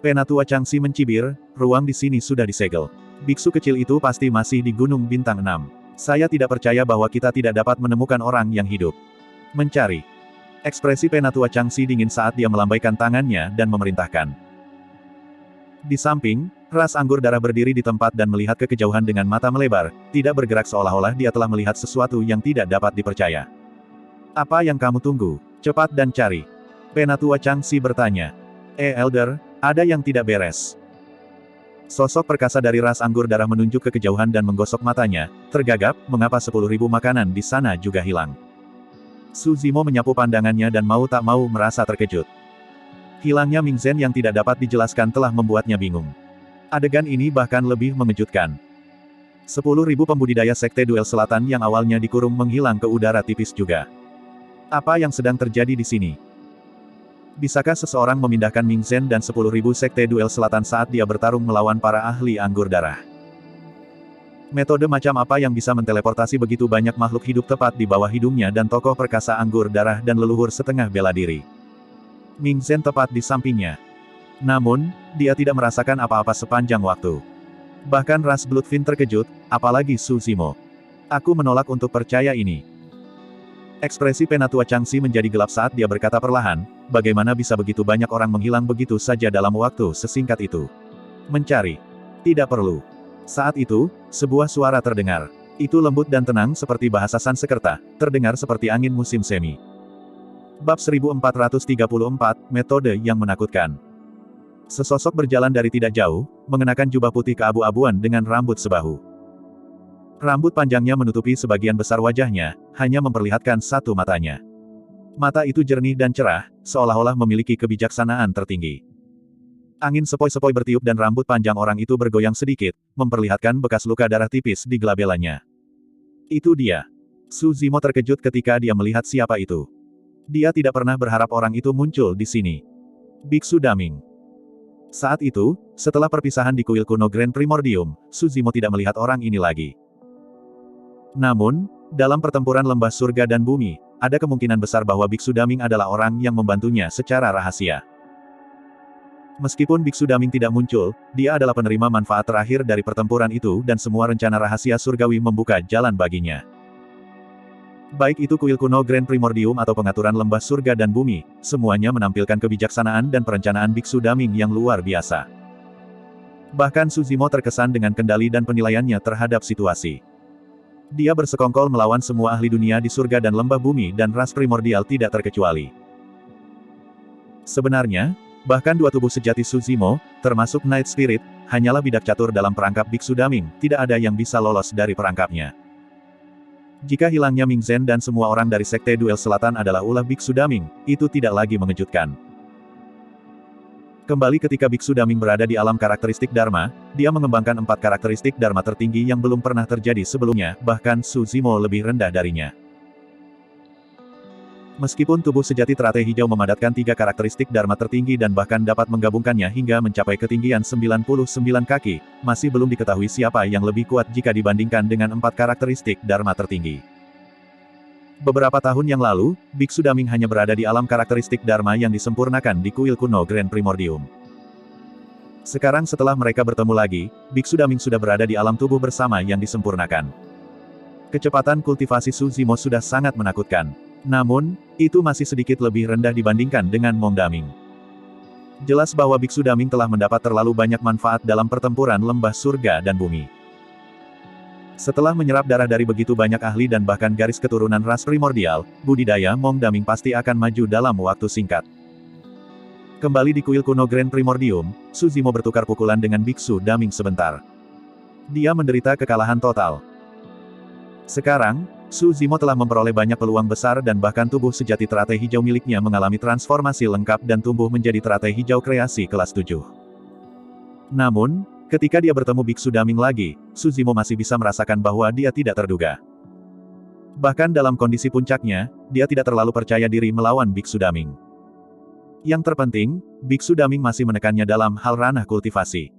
Penatua Changxi mencibir, ruang di sini sudah disegel. Biksu kecil itu pasti masih di Gunung Bintang 6. Saya tidak percaya bahwa kita tidak dapat menemukan orang yang hidup. Mencari. Ekspresi Penatua Changxi dingin saat dia melambaikan tangannya dan memerintahkan. Di samping, ras anggur darah berdiri di tempat dan melihat ke kejauhan dengan mata melebar, tidak bergerak seolah-olah dia telah melihat sesuatu yang tidak dapat dipercaya. Apa yang kamu tunggu? Cepat dan cari. Penatua Changxi bertanya. Elder, ada yang tidak beres. Sosok perkasa dari ras anggur darah menunjuk ke kejauhan dan menggosok matanya, tergagap, mengapa 10.000 makanan di sana juga hilang. Su Zimo menyapu pandangannya dan mau tak mau merasa terkejut. Hilangnya Ming Zhen yang tidak dapat dijelaskan telah membuatnya bingung. Adegan ini bahkan lebih mengejutkan. 10.000 pembudidaya sekte duel selatan yang awalnya dikurung menghilang ke udara tipis juga. Apa yang sedang terjadi di sini? Bisakah seseorang memindahkan Ming Zhen dan 10.000 sekte duel selatan saat dia bertarung melawan para ahli anggur darah? Metode macam apa yang bisa menteleportasi begitu banyak makhluk hidup tepat di bawah hidungnya dan tokoh perkasa anggur darah dan leluhur setengah bela diri? Ming Zhen tepat di sampingnya. Namun, dia tidak merasakan apa-apa sepanjang waktu. Bahkan ras Bloodfin terkejut, apalagi Su Zimo. Aku menolak untuk percaya ini. Ekspresi Penatua Changxi menjadi gelap saat dia berkata perlahan, bagaimana bisa begitu banyak orang menghilang begitu saja dalam waktu sesingkat itu? Mencari. Tidak perlu. Saat itu, sebuah suara terdengar. Itu lembut dan tenang seperti bahasa Sanskerta, terdengar seperti angin musim semi. Bab 1434, Metode yang menakutkan. Sesosok berjalan dari tidak jauh, mengenakan jubah putih keabu-abuan dengan rambut sebahu. Rambut panjangnya menutupi sebagian besar wajahnya, hanya memperlihatkan satu matanya. Mata itu jernih dan cerah, seolah-olah memiliki kebijaksanaan tertinggi. Angin sepoi-sepoi bertiup dan rambut panjang orang itu bergoyang sedikit, memperlihatkan bekas luka darah tipis di gelabelanya. Itu dia. Su Zimo terkejut ketika dia melihat siapa itu. Dia tidak pernah berharap orang itu muncul di sini. Biksu Daming. Saat itu, setelah perpisahan di kuil kuno Grand Primordium, Su Zimo tidak melihat orang ini lagi. Namun, dalam pertempuran lembah surga dan bumi, ada kemungkinan besar bahwa Biksu Daming adalah orang yang membantunya secara rahasia. Meskipun Biksu Daming tidak muncul, dia adalah penerima manfaat terakhir dari pertempuran itu dan semua rencana rahasia surgawi membuka jalan baginya. Baik itu kuil kuno Grand Primordium atau pengaturan lembah surga dan bumi, semuanya menampilkan kebijaksanaan dan perencanaan Biksu Daming yang luar biasa. Bahkan Su Zimo terkesan dengan kendali dan penilaiannya terhadap situasi. Dia bersekongkol melawan semua ahli dunia di surga dan lembah bumi dan ras primordial tidak terkecuali. Sebenarnya, bahkan dua tubuh sejati Su Zimo, termasuk Night Spirit, hanyalah bidak catur dalam perangkap Biksu Daming, tidak ada yang bisa lolos dari perangkapnya. Jika hilangnya Ming Zhen dan semua orang dari Sekte Duel Selatan adalah ulah Biksu Daming, itu tidak lagi mengejutkan. Kembali ketika Biksu Daming berada di alam karakteristik Dharma, dia mengembangkan 4 karakteristik Dharma tertinggi yang belum pernah terjadi sebelumnya, bahkan Su Zimo lebih rendah darinya. Meskipun tubuh sejati teratai hijau memadatkan 3 karakteristik Dharma tertinggi dan bahkan dapat menggabungkannya hingga mencapai ketinggian 99 kaki, masih belum diketahui siapa yang lebih kuat jika dibandingkan dengan 4 karakteristik Dharma tertinggi. Beberapa tahun yang lalu, Biksu Daming hanya berada di alam karakteristik Dharma yang disempurnakan di kuil kuno Grand Primordium. Sekarang setelah mereka bertemu lagi, Biksu Daming sudah berada di alam tubuh bersama yang disempurnakan. Kecepatan kultivasi Su Zimo sudah sangat menakutkan. Namun, itu masih sedikit lebih rendah dibandingkan dengan Mong Daming. Jelas bahwa Biksu Daming telah mendapat terlalu banyak manfaat dalam pertempuran lembah surga dan bumi. Setelah menyerap darah dari begitu banyak ahli dan bahkan garis keturunan ras primordial, budidaya Mong Daming pasti akan maju dalam waktu singkat. Kembali di kuil kuno Grand Primordium, Su Zimo bertukar pukulan dengan Biksu Daming sebentar. Dia menderita kekalahan total. Sekarang, Su Zimo telah memperoleh banyak peluang besar dan bahkan tubuh sejati teratai hijau miliknya mengalami transformasi lengkap dan tumbuh menjadi teratai hijau kreasi kelas 7. Namun, ketika dia bertemu Biksu Daming lagi, Su Zimo masih bisa merasakan bahwa dia tidak terduga. Bahkan dalam kondisi puncaknya, dia tidak terlalu percaya diri melawan Biksu Daming. Yang terpenting, Biksu Daming masih menekannya dalam hal ranah kultivasi.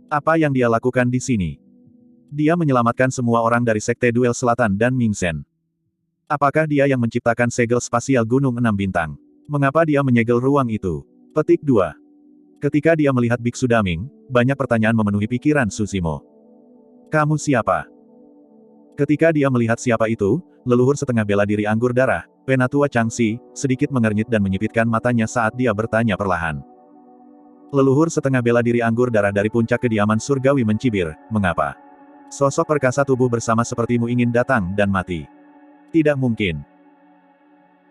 Apa yang dia lakukan di sini? Dia menyelamatkan semua orang dari Sekte Duel Selatan dan Ming Zhen. Apakah dia yang menciptakan segel spasial Gunung 6 Bintang? Mengapa dia menyegel ruang itu? Petik 2. Ketika dia melihat Biksu Daming, banyak pertanyaan memenuhi pikiran Su Zimo. Kamu siapa? Ketika dia melihat siapa itu, leluhur setengah bela diri anggur darah, Penatua Changxi, sedikit mengernyit dan menyipitkan matanya saat dia bertanya perlahan. Leluhur setengah bela diri anggur darah dari puncak kediaman surgawi mencibir, mengapa? Sosok perkasa tubuh bersama sepertimu ingin datang dan mati. Tidak mungkin.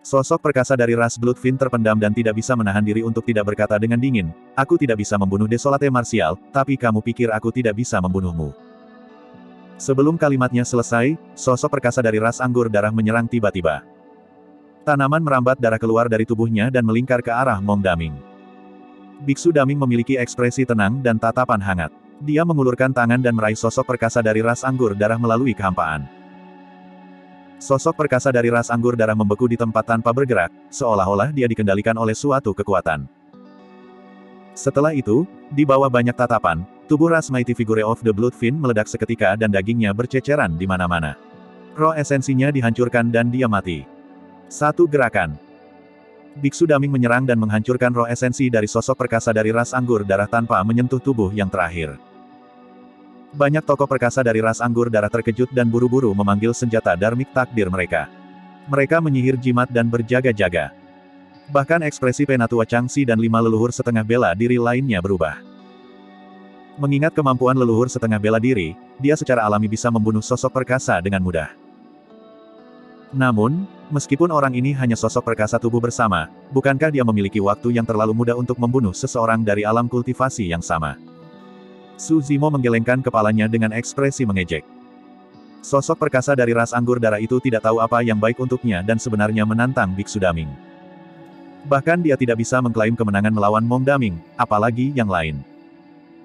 Sosok perkasa dari ras Bloodfin terpendam dan tidak bisa menahan diri untuk tidak berkata dengan dingin, aku tidak bisa membunuh Desolate Martial, tapi kamu pikir aku tidak bisa membunuhmu. Sebelum kalimatnya selesai, sosok perkasa dari ras anggur darah menyerang tiba-tiba. Tanaman merambat darah keluar dari tubuhnya dan melingkar ke arah Mong Daming. Biksu Daming memiliki ekspresi tenang dan tatapan hangat. Dia mengulurkan tangan dan meraih sosok perkasa dari ras anggur darah melalui kehampaan. Sosok perkasa dari ras anggur darah membeku di tempat tanpa bergerak, seolah-olah dia dikendalikan oleh suatu kekuatan. Setelah itu, di bawah banyak tatapan, tubuh ras Mighty Figure of the Bloodfin meledak seketika dan dagingnya berceceran di mana-mana. Roh esensinya dihancurkan dan dia mati. Satu gerakan. Biksu Daming menyerang dan menghancurkan roh esensi dari sosok perkasa dari ras anggur darah tanpa menyentuh tubuh yang terakhir. Banyak tokoh perkasa dari ras anggur darah terkejut dan buru-buru memanggil senjata darmik takdir mereka. Mereka menyihir jimat dan berjaga-jaga. Bahkan ekspresi Penatua Changxi dan 5 leluhur setengah bela diri lainnya berubah. Mengingat kemampuan leluhur setengah bela diri, dia secara alami bisa membunuh sosok perkasa dengan mudah. Namun, meskipun orang ini hanya sosok perkasa tubuh bersama, bukankah dia memiliki waktu yang terlalu mudah untuk membunuh seseorang dari alam kultivasi yang sama? Su Zimo menggelengkan kepalanya dengan ekspresi mengejek. Sosok perkasa dari ras anggur darah itu tidak tahu apa yang baik untuknya dan sebenarnya menantang Biksu Daming. Bahkan dia tidak bisa mengklaim kemenangan melawan Mong Daming, apalagi yang lain.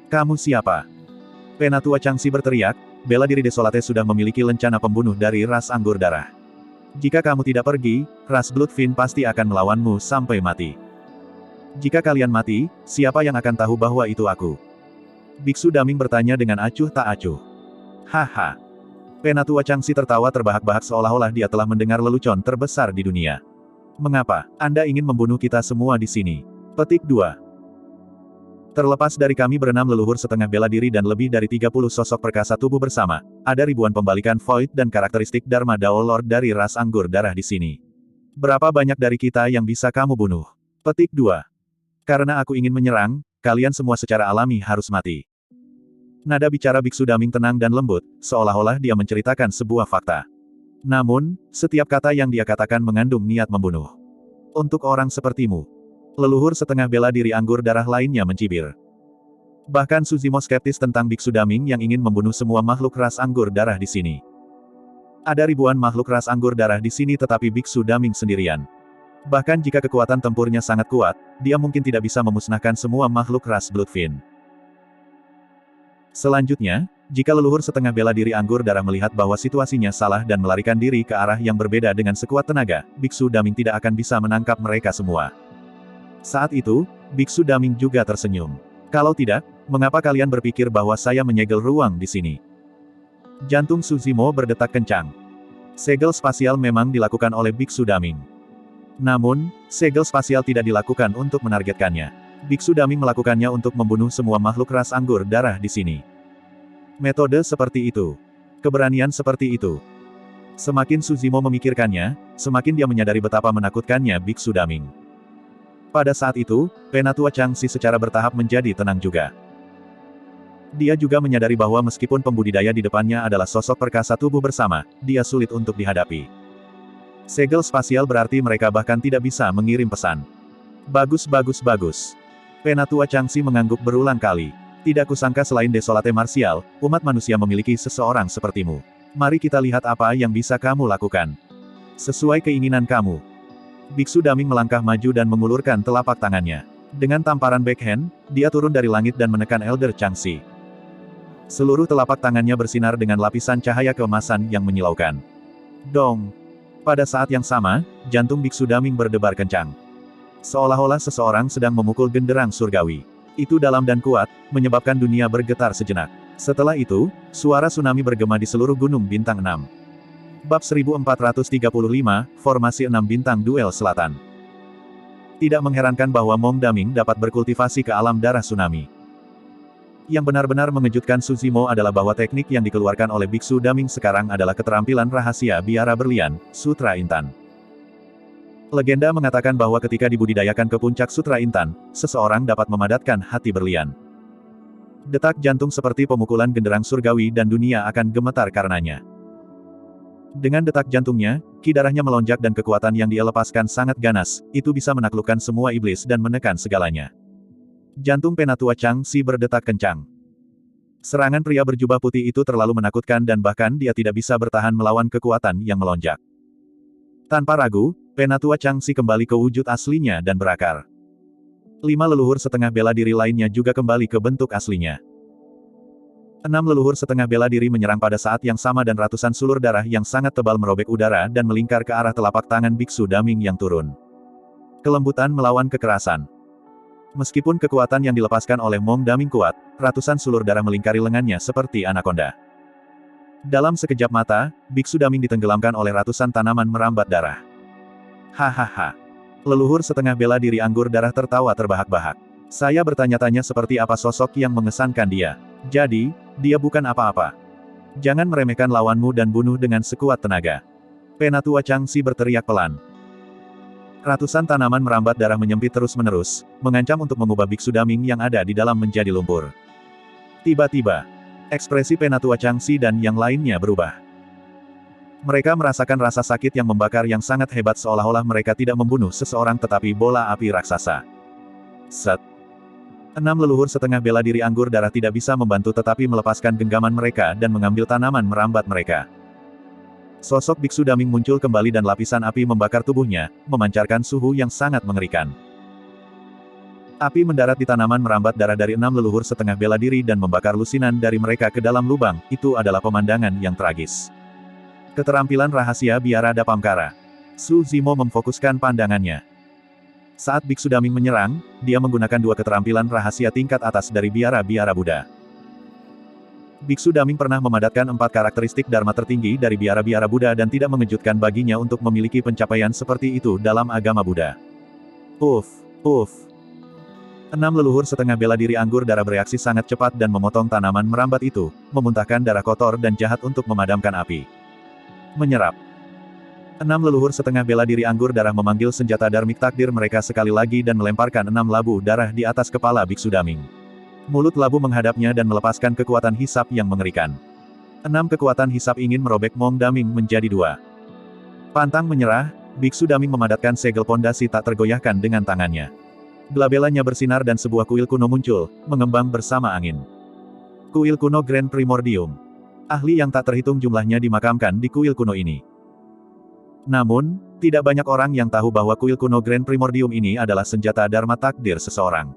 Kamu siapa? Penatua Changxi berteriak, bela diri Desolate sudah memiliki lencana pembunuh dari ras anggur darah. Jika kamu tidak pergi, ras Bloodfin pasti akan melawanmu sampai mati. Jika kalian mati, siapa yang akan tahu bahwa itu aku? Biksu Daming bertanya dengan acuh tak acuh. Haha. Penatua Changxi tertawa terbahak-bahak seolah-olah dia telah mendengar lelucon terbesar di dunia. Mengapa Anda ingin membunuh kita semua di sini? Petik 2. Terlepas dari kami berenam leluhur setengah bela diri dan lebih dari 30 sosok perkasa tubuh bersama, ada ribuan pembalikan Void dan karakteristik Dharma Dao Lord dari ras anggur darah di sini. Berapa banyak dari kita yang bisa kamu bunuh? Petik 2. Karena aku ingin menyerang, kalian semua secara alami harus mati. Nada bicara Biksu Daming tenang dan lembut, seolah-olah dia menceritakan sebuah fakta. Namun, setiap kata yang dia katakan mengandung niat membunuh. Untuk orang sepertimu, leluhur setengah bela diri anggur darah lainnya mencibir. Bahkan Su Zimo skeptis tentang Biksu Daming yang ingin membunuh semua makhluk ras anggur darah di sini. Ada ribuan makhluk ras anggur darah di sini tetapi Biksu Daming sendirian. Bahkan jika kekuatan tempurnya sangat kuat, dia mungkin tidak bisa memusnahkan semua makhluk ras Bloodfin. Selanjutnya, jika leluhur setengah bela diri anggur darah melihat bahwa situasinya salah dan melarikan diri ke arah yang berbeda dengan sekuat tenaga, Biksu Daming tidak akan bisa menangkap mereka semua. Saat itu, Biksu Daming juga tersenyum. Kalau tidak, mengapa kalian berpikir bahwa saya menyegel ruang di sini? Jantung Su Zimo berdetak kencang. Segel spasial memang dilakukan oleh Biksu Daming. Namun, segel spasial tidak dilakukan untuk menargetkannya. Biksu Daming melakukannya untuk membunuh semua makhluk ras anggur darah di sini. Metode seperti itu. Keberanian seperti itu. Semakin Su Zimo memikirkannya, semakin dia menyadari betapa menakutkannya Biksu Daming. Pada saat itu, Penatua Changxi secara bertahap menjadi tenang juga. Dia juga menyadari bahwa meskipun pembudidaya di depannya adalah sosok perkasa tubuh bersama, dia sulit untuk dihadapi. Segel spasial berarti mereka bahkan tidak bisa mengirim pesan. Bagus. Penatua Changxi mengangguk berulang kali. Tidak kusangka selain Desolate Martial, umat manusia memiliki seseorang sepertimu. Mari kita lihat apa yang bisa kamu lakukan. Sesuai keinginan kamu. Biksu Daming melangkah maju dan mengulurkan telapak tangannya. Dengan tamparan backhand, dia turun dari langit dan menekan Elder Changxi. Seluruh telapak tangannya bersinar dengan lapisan cahaya keemasan yang menyilaukan. Dong! Pada saat yang sama, jantung Biksu Daming berdebar kencang. Seolah-olah seseorang sedang memukul genderang surgawi. Itu dalam dan kuat, menyebabkan dunia bergetar sejenak. Setelah itu, suara tsunami bergema di seluruh gunung bintang 6. Bab 1435, Formasi 6 Bintang Duel Selatan. Tidak mengherankan bahwa Mong Daming dapat berkultivasi ke alam darah tsunami. Yang benar-benar mengejutkan Su Zimo adalah bahwa teknik yang dikeluarkan oleh Biksu Daming sekarang adalah keterampilan rahasia biara berlian, Sutra Intan. Legenda mengatakan bahwa ketika dibudidayakan ke puncak Sutra Intan, seseorang dapat memadatkan hati berlian. Detak jantung seperti pemukulan genderang surgawi dan dunia akan gemetar karenanya. Dengan detak jantungnya, ki darahnya melonjak dan kekuatan yang dia lepaskan sangat ganas, itu bisa menaklukkan semua iblis dan menekan segalanya. Jantung Penatua Changxi berdetak kencang. Serangan pria berjubah putih itu terlalu menakutkan dan bahkan dia tidak bisa bertahan melawan kekuatan yang melonjak. Tanpa ragu, Penatua Changxi kembali ke wujud aslinya dan berakar. 5 leluhur setengah bela diri lainnya juga kembali ke bentuk aslinya. 6 leluhur setengah bela diri menyerang pada saat yang sama dan ratusan sulur darah yang sangat tebal merobek udara dan melingkar ke arah telapak tangan Biksu Daming yang turun. Kelembutan melawan kekerasan. Meskipun kekuatan yang dilepaskan oleh Mong Daming kuat, ratusan sulur darah melingkari lengannya seperti anakonda. Dalam sekejap mata, Biksu Daming ditenggelamkan oleh ratusan tanaman merambat darah. Hahaha. Leluhur setengah bela diri anggur darah tertawa terbahak-bahak. Saya bertanya-tanya seperti apa sosok yang mengesankan dia. Jadi, dia bukan apa-apa. Jangan meremehkan lawanmu dan bunuh dengan sekuat tenaga. Penatua Changxi berteriak pelan. Ratusan tanaman merambat darah menyempit terus-menerus, mengancam untuk mengubah Biksu Daming yang ada di dalam menjadi lumpur. Tiba-tiba, ekspresi Penatua Changxi dan yang lainnya berubah. Mereka merasakan rasa sakit yang membakar yang sangat hebat seolah-olah mereka tidak membunuh seseorang tetapi bola api raksasa. Set. 6 leluhur setengah bela diri anggur darah tidak bisa membantu tetapi melepaskan genggaman mereka dan mengambil tanaman merambat mereka. Sosok Biksu Daming muncul kembali dan lapisan api membakar tubuhnya, memancarkan suhu yang sangat mengerikan. Api mendarat di tanaman merambat darah dari 6 leluhur setengah bela diri dan membakar lusinan dari mereka ke dalam lubang, itu adalah pemandangan yang tragis. Keterampilan rahasia biara Dapamkara. Su Zimo memfokuskan pandangannya. Saat Biksu Daming menyerang, dia menggunakan 2 keterampilan rahasia tingkat atas dari biara-biara Buddha. Biksu Daming pernah memadatkan 4 karakteristik Dharma tertinggi dari biara-biara Buddha dan tidak mengejutkan baginya untuk memiliki pencapaian seperti itu dalam agama Buddha. Uff. 6 leluhur setengah bela diri anggur darah bereaksi sangat cepat dan memotong tanaman merambat itu, memuntahkan darah kotor dan jahat untuk memadamkan api. Menyerap. 6 leluhur setengah bela diri anggur darah memanggil senjata Dharmik takdir mereka sekali lagi dan melemparkan 6 labu darah di atas kepala Biksu Daming. Mulut labu menghadapnya dan melepaskan kekuatan hisap yang mengerikan. 6 kekuatan hisap ingin merobek Mong Daming menjadi 2. Pantang menyerah, Biksu Daming memadatkan segel pondasi tak tergoyahkan dengan tangannya. Glabelanya bersinar dan sebuah kuil kuno muncul, mengembang bersama angin. Kuil kuno Grand Primordium. Ahli yang tak terhitung jumlahnya dimakamkan di kuil kuno ini. Namun, tidak banyak orang yang tahu bahwa kuil kuno Grand Primordium ini adalah senjata Dharma takdir seseorang.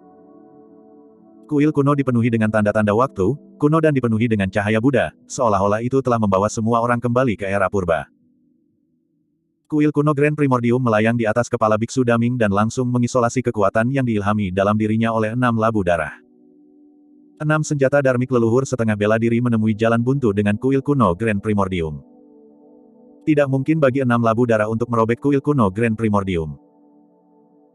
Kuil kuno dipenuhi dengan tanda-tanda waktu, kuno dan dipenuhi dengan cahaya Buddha, seolah-olah itu telah membawa semua orang kembali ke era purba. Kuil kuno Grand Primordium melayang di atas kepala Biksu Daming dan langsung mengisolasi kekuatan yang diilhami dalam dirinya oleh 6 labu darah. 6 senjata Dharmik leluhur setengah bela diri menemui jalan buntu dengan kuil kuno Grand Primordium. Tidak mungkin bagi 6 labu darah untuk merobek kuil kuno Grand Primordium.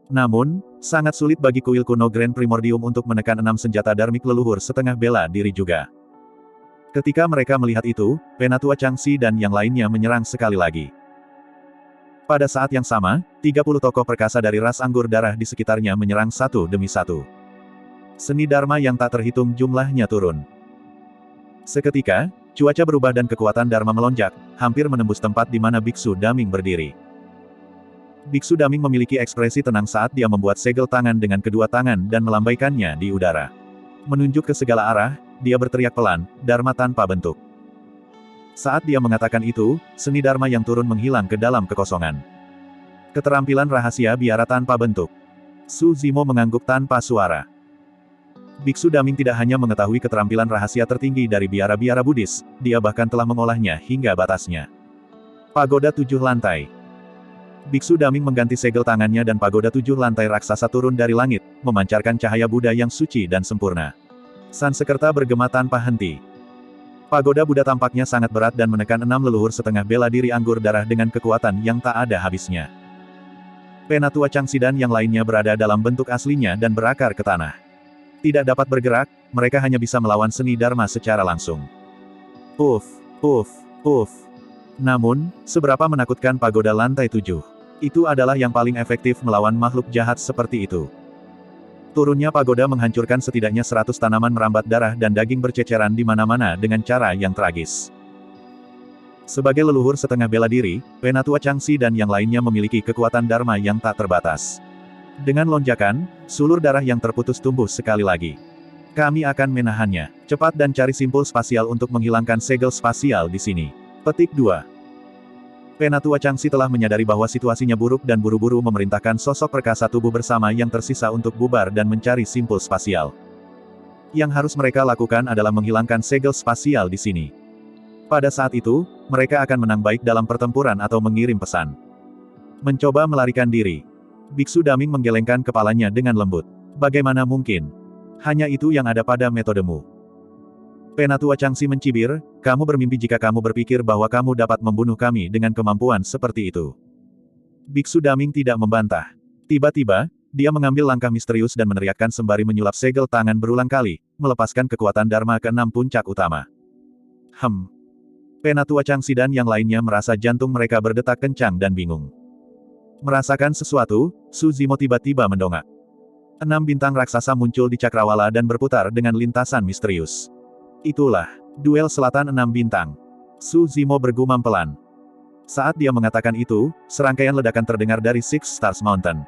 Namun, sangat sulit bagi kuil kuno Grand Primordium untuk menekan 6 senjata Dharmik leluhur setengah bela diri juga. Ketika mereka melihat itu, Penatua Changxi dan yang lainnya menyerang sekali lagi. Pada saat yang sama, 30 tokoh perkasa dari ras anggur darah di sekitarnya menyerang satu demi satu. Seni Dharma yang tak terhitung jumlahnya turun. Seketika, cuaca berubah dan kekuatan Dharma melonjak, hampir menembus tempat di mana Biksu Daming berdiri. Biksu Daming memiliki ekspresi tenang saat dia membuat segel tangan dengan kedua tangan dan melambaikannya di udara. Menunjuk ke segala arah, dia berteriak pelan, Dharma tanpa bentuk. Saat dia mengatakan itu, seni Dharma yang turun menghilang ke dalam kekosongan. Keterampilan rahasia biara tanpa bentuk. Su Zimo mengangguk tanpa suara. Biksu Daming tidak hanya mengetahui keterampilan rahasia tertinggi dari biara-biara Buddhis, dia bahkan telah mengolahnya hingga batasnya. Pagoda 7 lantai. Biksu Daming mengganti segel tangannya dan pagoda 7 lantai raksasa turun dari langit, memancarkan cahaya Buddha yang suci dan sempurna. Sansekerta bergema tanpa henti. Pagoda Buddha tampaknya sangat berat dan menekan 6 leluhur setengah bela diri anggur darah dengan kekuatan yang tak ada habisnya. Penatua Changxi dan yang lainnya berada dalam bentuk aslinya dan berakar ke tanah. Tidak dapat bergerak, mereka hanya bisa melawan seni Dharma secara langsung. Uff. Namun, seberapa menakutkan pagoda lantai 7. Itu adalah yang paling efektif melawan makhluk jahat seperti itu. Turunnya pagoda menghancurkan setidaknya 100 tanaman merambat darah dan daging berceceran di mana-mana dengan cara yang tragis. Sebagai leluhur setengah bela diri, Penatua Changxi dan yang lainnya memiliki kekuatan Dharma yang tak terbatas. Dengan lonjakan, sulur darah yang terputus tumbuh sekali lagi. Kami akan menahannya. Cepat dan cari simpul spasial untuk menghilangkan segel spasial di sini. Petik 2. Penatua Changxi telah menyadari bahwa situasinya buruk dan buru-buru memerintahkan sosok perkasa tubuh bersama yang tersisa untuk bubar dan mencari simpul spasial. Yang harus mereka lakukan adalah menghilangkan segel spasial di sini. Pada saat itu, mereka akan menang baik dalam pertempuran atau mengirim pesan. Mencoba melarikan diri. Biksu Daming menggelengkan kepalanya dengan lembut. Bagaimana mungkin? Hanya itu yang ada pada metodemu. Penatua Changxi mencibir, kamu bermimpi jika kamu berpikir bahwa kamu dapat membunuh kami dengan kemampuan seperti itu. Biksu Daming tidak membantah. Tiba-tiba, dia mengambil langkah misterius dan meneriakkan sembari menyulap segel tangan berulang kali, melepaskan kekuatan Dharma ke 6 puncak utama. Penatua Changxi dan yang lainnya merasa jantung mereka berdetak kencang dan bingung. Merasakan sesuatu, Su Zimo tiba-tiba mendongak. 6 bintang raksasa muncul di cakrawala dan berputar dengan lintasan misterius. Itulah, duel selatan 6 bintang. Su Zimo bergumam pelan. Saat dia mengatakan itu, serangkaian ledakan terdengar dari Six Stars Mountain.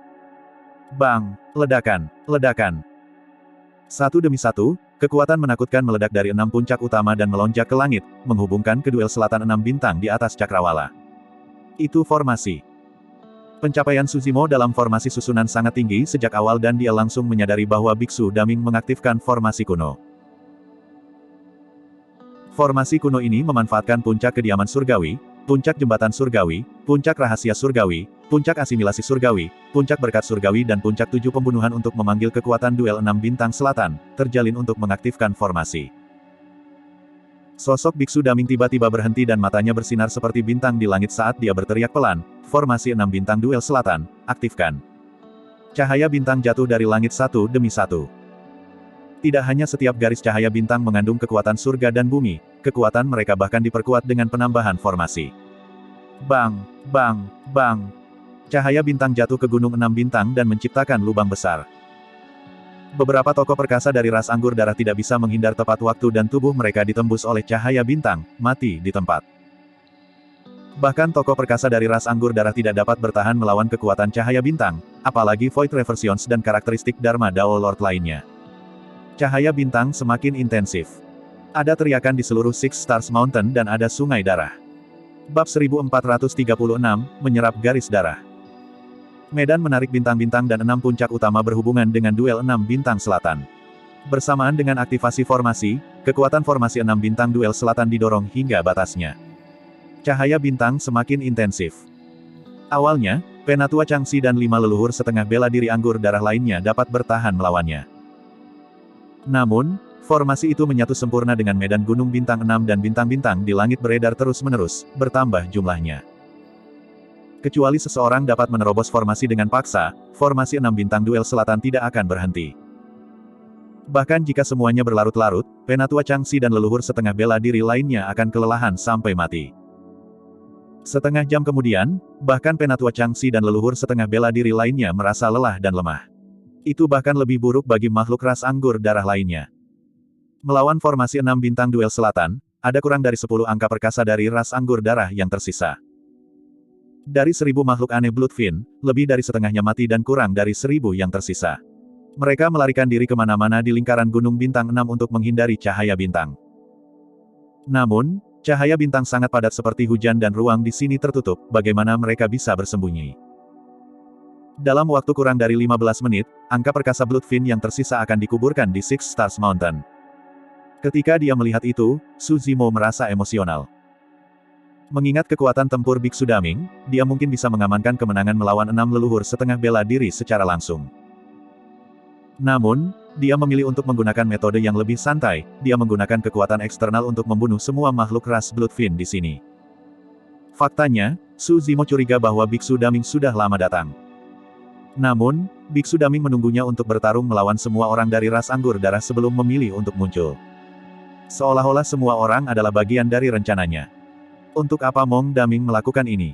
Bang! Ledakan! Ledakan! Satu demi satu, kekuatan menakutkan meledak dari 6 puncak utama dan melonjak ke langit, menghubungkan ke duel selatan 6 bintang di atas cakrawala. Itu formasi. Pencapaian Su Zimo dalam formasi susunan sangat tinggi sejak awal dan dia langsung menyadari bahwa Biksu Daming mengaktifkan formasi kuno. Formasi kuno ini memanfaatkan puncak kediaman surgawi, puncak jembatan surgawi, puncak rahasia surgawi, puncak asimilasi surgawi, puncak berkat surgawi dan puncak 7 pembunuhan untuk memanggil kekuatan duel 6 bintang selatan, terjalin untuk mengaktifkan formasi. Sosok Biksu Daming tiba-tiba berhenti dan matanya bersinar seperti bintang di langit saat dia berteriak pelan, formasi 6 bintang duel selatan, aktifkan. Cahaya bintang jatuh dari langit satu demi satu. Tidak hanya setiap garis cahaya bintang mengandung kekuatan surga dan bumi, kekuatan mereka bahkan diperkuat dengan penambahan formasi. Bang! Bang! Bang! Cahaya bintang jatuh ke gunung 6 bintang dan menciptakan lubang besar. Beberapa tokoh perkasa dari ras anggur darah tidak bisa menghindar tepat waktu dan tubuh mereka ditembus oleh cahaya bintang, mati di tempat. Bahkan tokoh perkasa dari ras anggur darah tidak dapat bertahan melawan kekuatan cahaya bintang, apalagi Void Reversions dan karakteristik Dharma Dao Lord lainnya. Cahaya bintang semakin intensif. Ada teriakan di seluruh Six Stars Mountain dan ada sungai darah. Bab 1436, menyerap garis darah. Medan menarik bintang-bintang dan 6 puncak utama berhubungan dengan duel 6 bintang selatan. Bersamaan dengan aktivasi formasi, kekuatan formasi 6 bintang duel selatan didorong hingga batasnya. Cahaya bintang semakin intensif. Awalnya, Penatua Changxi dan 5 leluhur setengah bela diri anggur darah lainnya dapat bertahan melawannya. Namun, formasi itu menyatu sempurna dengan medan gunung bintang 6 dan bintang-bintang di langit beredar terus-menerus, bertambah jumlahnya. Kecuali seseorang dapat menerobos formasi dengan paksa, formasi 6 bintang duel selatan tidak akan berhenti. Bahkan jika semuanya berlarut-larut, Penatua Changxi dan leluhur setengah bela diri lainnya akan kelelahan sampai mati. Setengah jam kemudian, bahkan Penatua Changxi dan leluhur setengah bela diri lainnya merasa lelah dan lemah. Itu bahkan lebih buruk bagi makhluk ras anggur darah lainnya. Melawan formasi 6 bintang duel selatan, ada kurang dari 10 angka perkasa dari ras anggur darah yang tersisa. Dari 1000 makhluk aneh Bloodfin, lebih dari setengahnya mati dan kurang dari 1000 yang tersisa. Mereka melarikan diri kemana-mana di lingkaran gunung bintang 6 untuk menghindari cahaya bintang. Namun, cahaya bintang sangat padat seperti hujan dan ruang di sini tertutup, bagaimana mereka bisa bersembunyi? Dalam waktu kurang dari 15 menit, angka perkasa Bloodfin yang tersisa akan dikuburkan di Six Stars Mountain. Ketika dia melihat itu, Su Zimo merasa emosional. Mengingat kekuatan tempur Biksu Daming, dia mungkin bisa mengamankan kemenangan melawan 6 leluhur setengah bela diri secara langsung. Namun, dia memilih untuk menggunakan metode yang lebih santai, dia menggunakan kekuatan eksternal untuk membunuh semua makhluk ras Bloodfin di sini. Faktanya, Su Zimo curiga bahwa Biksu Daming sudah lama datang. Namun, Biksu Daming menunggunya untuk bertarung melawan semua orang dari ras anggur darah sebelum memilih untuk muncul. Seolah-olah semua orang adalah bagian dari rencananya. Untuk apa Mong Daming melakukan ini?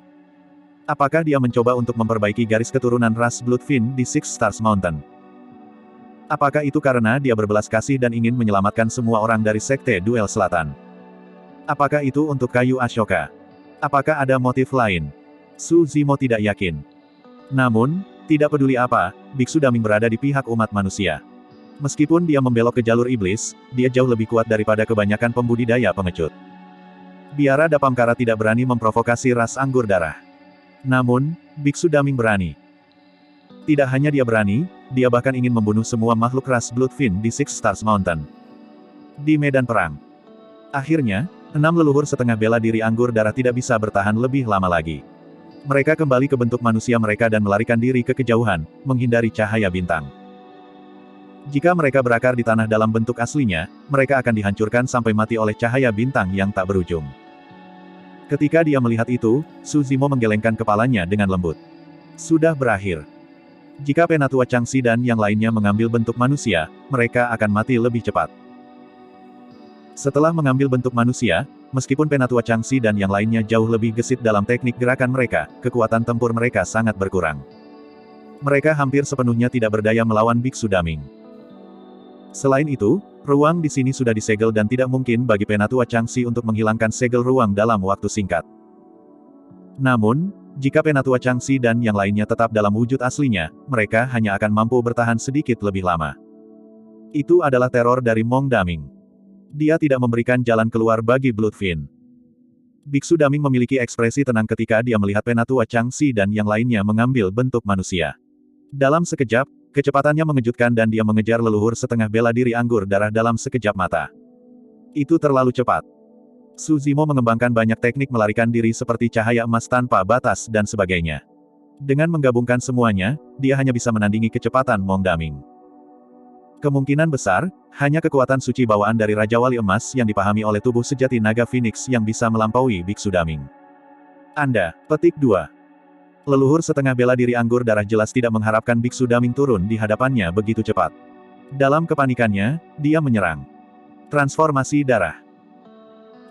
Apakah dia mencoba untuk memperbaiki garis keturunan ras Bloodfin di Six Stars Mountain? Apakah itu karena dia berbelas kasih dan ingin menyelamatkan semua orang dari Sekte Duel Selatan? Apakah itu untuk kayu Ashoka? Apakah ada motif lain? Su Zimo tidak yakin. Namun, tidak peduli apa, Biksu Daming berada di pihak umat manusia. Meskipun dia membelok ke jalur iblis, dia jauh lebih kuat daripada kebanyakan pembudidaya pengecut. Biara Dapamkara tidak berani memprovokasi ras anggur darah. Namun, Biksu Daming berani. Tidak hanya dia berani, dia bahkan ingin membunuh semua makhluk ras Bloodfin di Six Stars Mountain. Di medan perang. Akhirnya, 6 leluhur setengah bela diri anggur darah tidak bisa bertahan lebih lama lagi. Mereka kembali ke bentuk manusia mereka dan melarikan diri ke kejauhan, menghindari cahaya bintang. Jika mereka berakar di tanah dalam bentuk aslinya, mereka akan dihancurkan sampai mati oleh cahaya bintang yang tak berujung. Ketika dia melihat itu, Su Zimo menggelengkan kepalanya dengan lembut. Sudah berakhir. Jika Penatua Changxi dan yang lainnya mengambil bentuk manusia, mereka akan mati lebih cepat. Setelah mengambil bentuk manusia, meskipun Penatua Changxi dan yang lainnya jauh lebih gesit dalam teknik gerakan mereka, kekuatan tempur mereka sangat berkurang. Mereka hampir sepenuhnya tidak berdaya melawan Biksu Daming. Selain itu, ruang di sini sudah disegel dan tidak mungkin bagi Penatua Changxi untuk menghilangkan segel ruang dalam waktu singkat. Namun, jika Penatua Changxi dan yang lainnya tetap dalam wujud aslinya, mereka hanya akan mampu bertahan sedikit lebih lama. Itu adalah teror dari Mong Daming. Dia tidak memberikan jalan keluar bagi Bloodfin. Biksu Daming memiliki ekspresi tenang ketika dia melihat Penatua Changxi dan yang lainnya mengambil bentuk manusia. Dalam sekejap, kecepatannya mengejutkan dan dia mengejar leluhur setengah bela diri anggur darah dalam sekejap mata. Itu terlalu cepat. Su Zimo mengembangkan banyak teknik melarikan diri seperti cahaya emas tanpa batas dan sebagainya. Dengan menggabungkan semuanya, dia hanya bisa menandingi kecepatan Mong Daming. Kemungkinan besar, hanya kekuatan suci bawaan dari Raja Wali Emas yang dipahami oleh tubuh sejati naga Phoenix yang bisa melampaui Biksu Daming. Anda, petik 2. Leluhur setengah bela diri anggur darah jelas tidak mengharapkan Biksu Daming turun di hadapannya begitu cepat. Dalam kepanikannya, dia menyerang. Transformasi darah.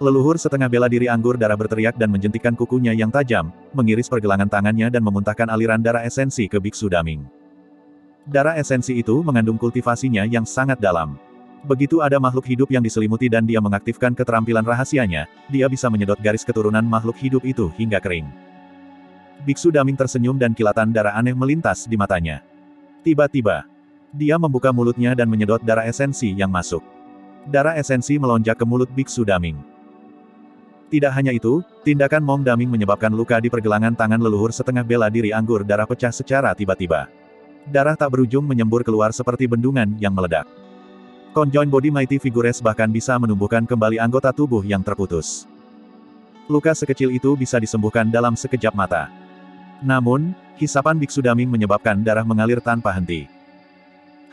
Leluhur setengah bela diri anggur darah berteriak dan menjentikkan kukunya yang tajam, mengiris pergelangan tangannya dan memuntahkan aliran darah esensi ke Biksu Daming. Darah esensi itu mengandung kultivasinya yang sangat dalam. Begitu ada makhluk hidup yang diselimuti dan dia mengaktifkan keterampilan rahasianya, dia bisa menyedot garis keturunan makhluk hidup itu hingga kering. Biksu Daming tersenyum dan kilatan darah aneh melintas di matanya. Tiba-tiba, dia membuka mulutnya dan menyedot darah esensi yang masuk. Darah esensi melonjak ke mulut Biksu Daming. Tidak hanya itu, tindakan Mong Daming menyebabkan luka di pergelangan tangan leluhur setengah bela diri anggur darah pecah secara tiba-tiba. Darah tak berujung menyembur keluar seperti bendungan yang meledak. Conjoined Body Mighty Figures bahkan bisa menumbuhkan kembali anggota tubuh yang terputus. Luka sekecil itu bisa disembuhkan dalam sekejap mata. Namun, hisapan Biksu Daming menyebabkan darah mengalir tanpa henti.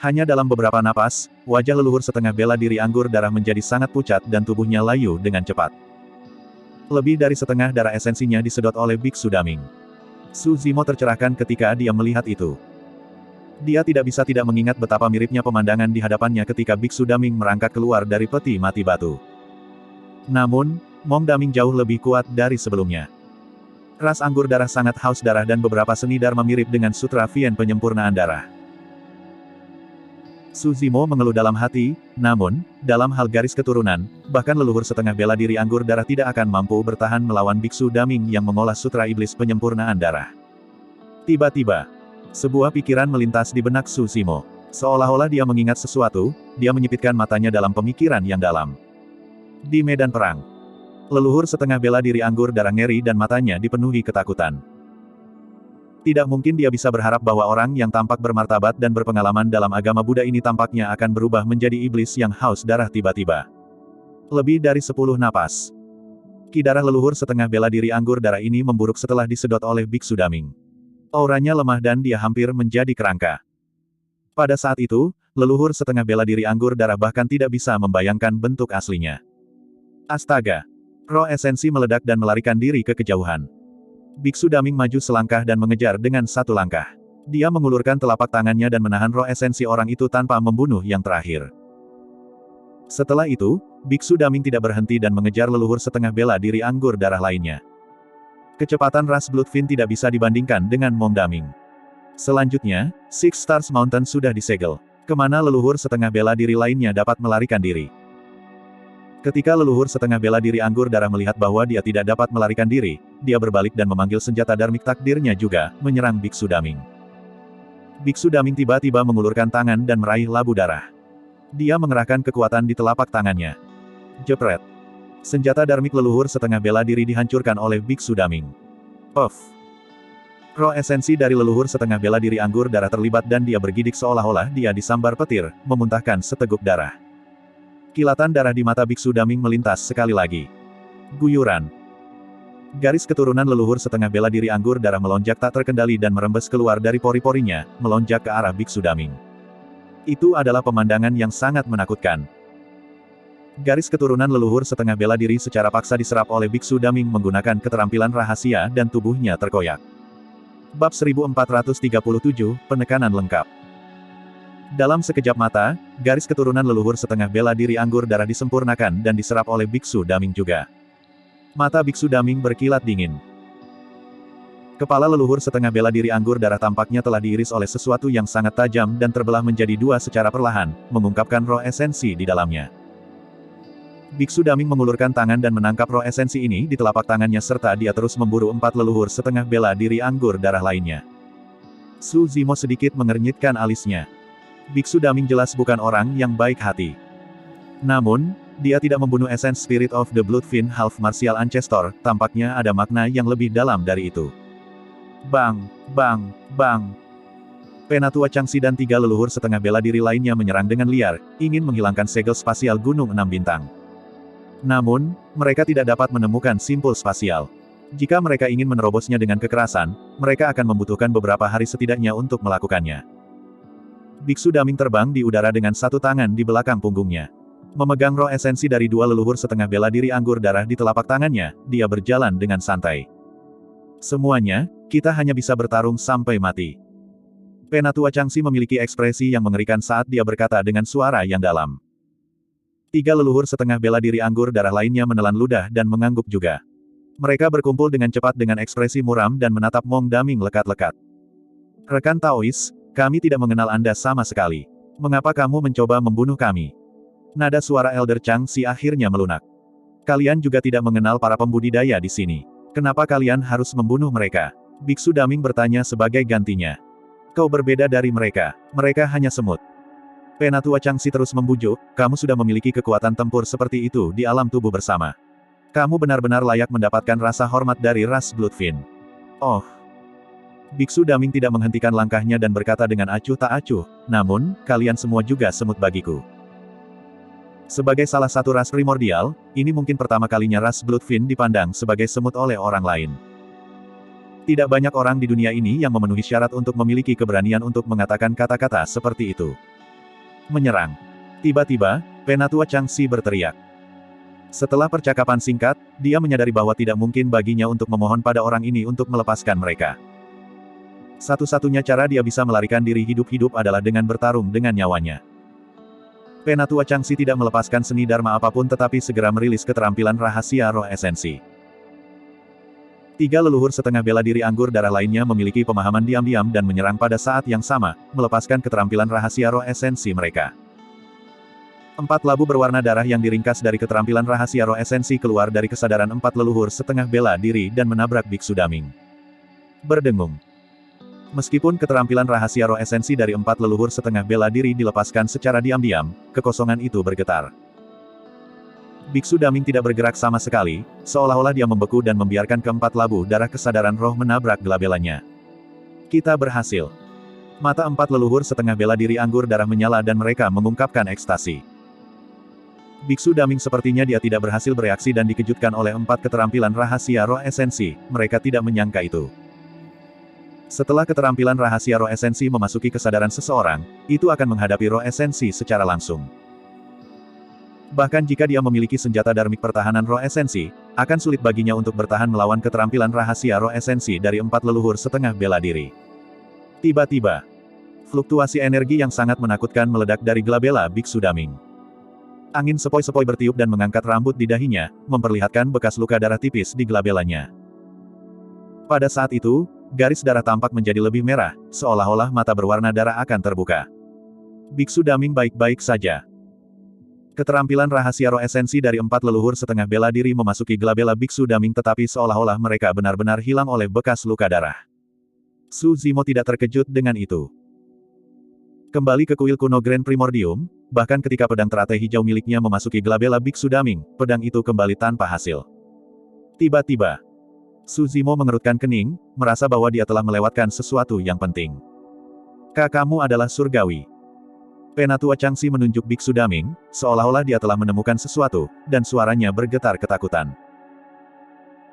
Hanya dalam beberapa napas, wajah leluhur setengah bela diri anggur darah menjadi sangat pucat dan tubuhnya layu dengan cepat. Lebih dari setengah darah esensinya disedot oleh Biksu Daming. Su Zimo tercerahkan ketika dia melihat itu. Dia tidak bisa tidak mengingat betapa miripnya pemandangan di hadapannya ketika Biksu Daming merangkak keluar dari peti mati batu. Namun, Mong Daming jauh lebih kuat dari sebelumnya. Ras anggur darah sangat haus darah dan beberapa seni dharma mirip dengan sutra Vien penyempurnaan darah. Su Zimo mengeluh dalam hati, namun, dalam hal garis keturunan, bahkan leluhur setengah bela diri anggur darah tidak akan mampu bertahan melawan Biksu Daming yang mengolah sutra iblis penyempurnaan darah. Tiba-tiba, sebuah pikiran melintas di benak Su Zimo. Seolah-olah dia mengingat sesuatu, dia menyipitkan matanya dalam pemikiran yang dalam. Di medan perang, leluhur setengah bela diri anggur darah ngeri dan matanya dipenuhi ketakutan. Tidak mungkin dia bisa berharap bahwa orang yang tampak bermartabat dan berpengalaman dalam agama Buddha ini tampaknya akan berubah menjadi iblis yang haus darah tiba-tiba. Lebih dari 10 napas. Ki darah leluhur setengah bela diri anggur darah ini memburuk setelah disedot oleh Biksu Daming. Auranya lemah dan dia hampir menjadi kerangka. Pada saat itu, leluhur setengah bela diri anggur darah bahkan tidak bisa membayangkan bentuk aslinya. Astaga! Roh esensi meledak dan melarikan diri ke kejauhan. Biksu Daming maju selangkah dan mengejar dengan satu langkah. Dia mengulurkan telapak tangannya dan menahan roh esensi orang itu tanpa membunuh yang terakhir. Setelah itu, Biksu Daming tidak berhenti dan mengejar leluhur setengah bela diri anggur darah lainnya. Kecepatan ras Bloodfin tidak bisa dibandingkan dengan Mong Daming. Selanjutnya, Six Stars Mountain sudah disegel. Kemana leluhur setengah bela diri lainnya dapat melarikan diri? Ketika leluhur setengah bela diri anggur darah melihat bahwa dia tidak dapat melarikan diri, dia berbalik dan memanggil senjata darmik takdirnya juga, menyerang Biksu Daming. Biksu Daming tiba-tiba mengulurkan tangan dan meraih labu darah. Dia mengerahkan kekuatan di telapak tangannya. Jepret. Senjata darmik leluhur setengah bela diri dihancurkan oleh Biksu Daming. Puff. Roh esensi dari leluhur setengah bela diri anggur darah terlibat dan dia bergidik seolah-olah dia disambar petir, memuntahkan seteguk darah. Kilatan darah di mata Biksu Daming melintas sekali lagi. Guyuran. Garis keturunan leluhur setengah bela diri anggur darah melonjak tak terkendali dan merembes keluar dari pori-porinya, melonjak ke arah Biksu Daming. Itu adalah pemandangan yang sangat menakutkan. Garis keturunan leluhur setengah bela diri secara paksa diserap oleh Biksu Daming menggunakan keterampilan rahasia dan tubuhnya terkoyak. Bab 1437, Penekanan Lengkap. Dalam sekejap mata, garis keturunan leluhur setengah bela diri anggur darah disempurnakan dan diserap oleh Biksu Daming juga. Mata Biksu Daming berkilat dingin. Kepala leluhur setengah bela diri anggur darah tampaknya telah diiris oleh sesuatu yang sangat tajam dan terbelah menjadi dua secara perlahan, mengungkapkan roh esensi di dalamnya. Biksu Daming mengulurkan tangan dan menangkap roh esensi ini di telapak tangannya serta dia terus memburu 4 leluhur setengah bela diri anggur darah lainnya. Su Zimo sedikit mengernyitkan alisnya. Biksu Daming jelas bukan orang yang baik hati. Namun, dia tidak membunuh esens Spirit of the Bloodfiend Half Martial Ancestor, tampaknya ada makna yang lebih dalam dari itu. Bang, bang, bang. Penatua Changxi dan 3 leluhur setengah bela diri lainnya menyerang dengan liar, ingin menghilangkan segel spasial Gunung 6 Bintang. Namun, mereka tidak dapat menemukan simpul spasial. Jika mereka ingin menerobosnya dengan kekerasan, mereka akan membutuhkan beberapa hari setidaknya untuk melakukannya. Biksu Daming terbang di udara dengan satu tangan di belakang punggungnya. Memegang roh esensi dari 2 leluhur setengah bela diri anggur darah di telapak tangannya, dia berjalan dengan santai. Semuanya, kita hanya bisa bertarung sampai mati. Penatua Changxi memiliki ekspresi yang mengerikan saat dia berkata dengan suara yang dalam. 3 leluhur setengah bela diri anggur darah lainnya menelan ludah dan mengangguk juga. Mereka berkumpul dengan cepat dengan ekspresi muram dan menatap Mong Daming lekat-lekat. Rekan Taois, kami tidak mengenal Anda sama sekali. Mengapa kamu mencoba membunuh kami? Nada suara Elder Changxi akhirnya melunak. Kalian juga tidak mengenal para pembudidaya di sini. Kenapa kalian harus membunuh mereka? Biksu Daming bertanya sebagai gantinya. Kau berbeda dari mereka. Mereka hanya semut. Penatua Changxi terus membujuk, kamu sudah memiliki kekuatan tempur seperti itu di alam tubuh bersama. Kamu benar-benar layak mendapatkan rasa hormat dari ras Bloodfiend. Oh. Biksu Daming tidak menghentikan langkahnya dan berkata dengan acuh tak acuh, namun, kalian semua juga semut bagiku. Sebagai salah satu ras primordial, ini mungkin pertama kalinya ras Bloodfiend dipandang sebagai semut oleh orang lain. Tidak banyak orang di dunia ini yang memenuhi syarat untuk memiliki keberanian untuk mengatakan kata-kata seperti itu. Menyerang. Tiba-tiba, Penatua Changxi berteriak. Setelah percakapan singkat, dia menyadari bahwa tidak mungkin baginya untuk memohon pada orang ini untuk melepaskan mereka. Satu-satunya cara dia bisa melarikan diri hidup-hidup adalah dengan bertarung dengan nyawanya. Penatua Changxi tidak melepaskan seni dharma apapun tetapi segera merilis keterampilan rahasia roh esensi. 3 leluhur setengah bela diri anggur darah lainnya memiliki pemahaman diam-diam dan menyerang pada saat yang sama, melepaskan keterampilan rahasia roh esensi mereka. 4 labu berwarna darah yang diringkas dari keterampilan rahasia roh esensi keluar dari kesadaran 4 leluhur setengah bela diri dan menabrak Biksu Daming. Berdengung. Meskipun keterampilan rahasia roh esensi dari 4 leluhur setengah bela diri dilepaskan secara diam-diam, kekosongan itu bergetar. Biksu Daming tidak bergerak sama sekali, seolah-olah dia membeku dan membiarkan keempat labu darah kesadaran roh menabrak gelabelanya. Kita berhasil. Mata 4 leluhur setengah bela diri anggur darah menyala dan mereka mengungkapkan ekstasi. Biksu Daming sepertinya dia tidak berhasil bereaksi dan dikejutkan oleh 4 keterampilan rahasia roh esensi, mereka tidak menyangka itu. Setelah keterampilan rahasia roh esensi memasuki kesadaran seseorang, itu akan menghadapi roh esensi secara langsung. Bahkan jika dia memiliki senjata dharmik pertahanan roh esensi, akan sulit baginya untuk bertahan melawan keterampilan rahasia roh esensi dari 4 leluhur setengah bela diri. Tiba-tiba, fluktuasi energi yang sangat menakutkan meledak dari gelabela Biksu Daming. Angin sepoi-sepoi bertiup dan mengangkat rambut di dahinya, memperlihatkan bekas luka darah tipis di gelabelanya. Pada saat itu, garis darah tampak menjadi lebih merah, seolah-olah mata berwarna darah akan terbuka. Biksu Daming baik-baik saja. Keterampilan rahasia roh esensi dari 4 leluhur setengah bela diri memasuki gelabela Biksu Daming tetapi seolah-olah mereka benar-benar hilang oleh bekas luka darah. Su Zimo tidak terkejut dengan itu. Kembali ke kuil kuno Grand Primordium, bahkan ketika pedang teratai hijau miliknya memasuki gelabela Biksu Daming, pedang itu kembali tanpa hasil. Tiba-tiba, Su Zimo mengerutkan kening, merasa bahwa dia telah melewatkan sesuatu yang penting. Kakakmu adalah surgawi. Penatua Changxi menunjuk Biksu Daming, seolah-olah dia telah menemukan sesuatu, dan suaranya bergetar ketakutan.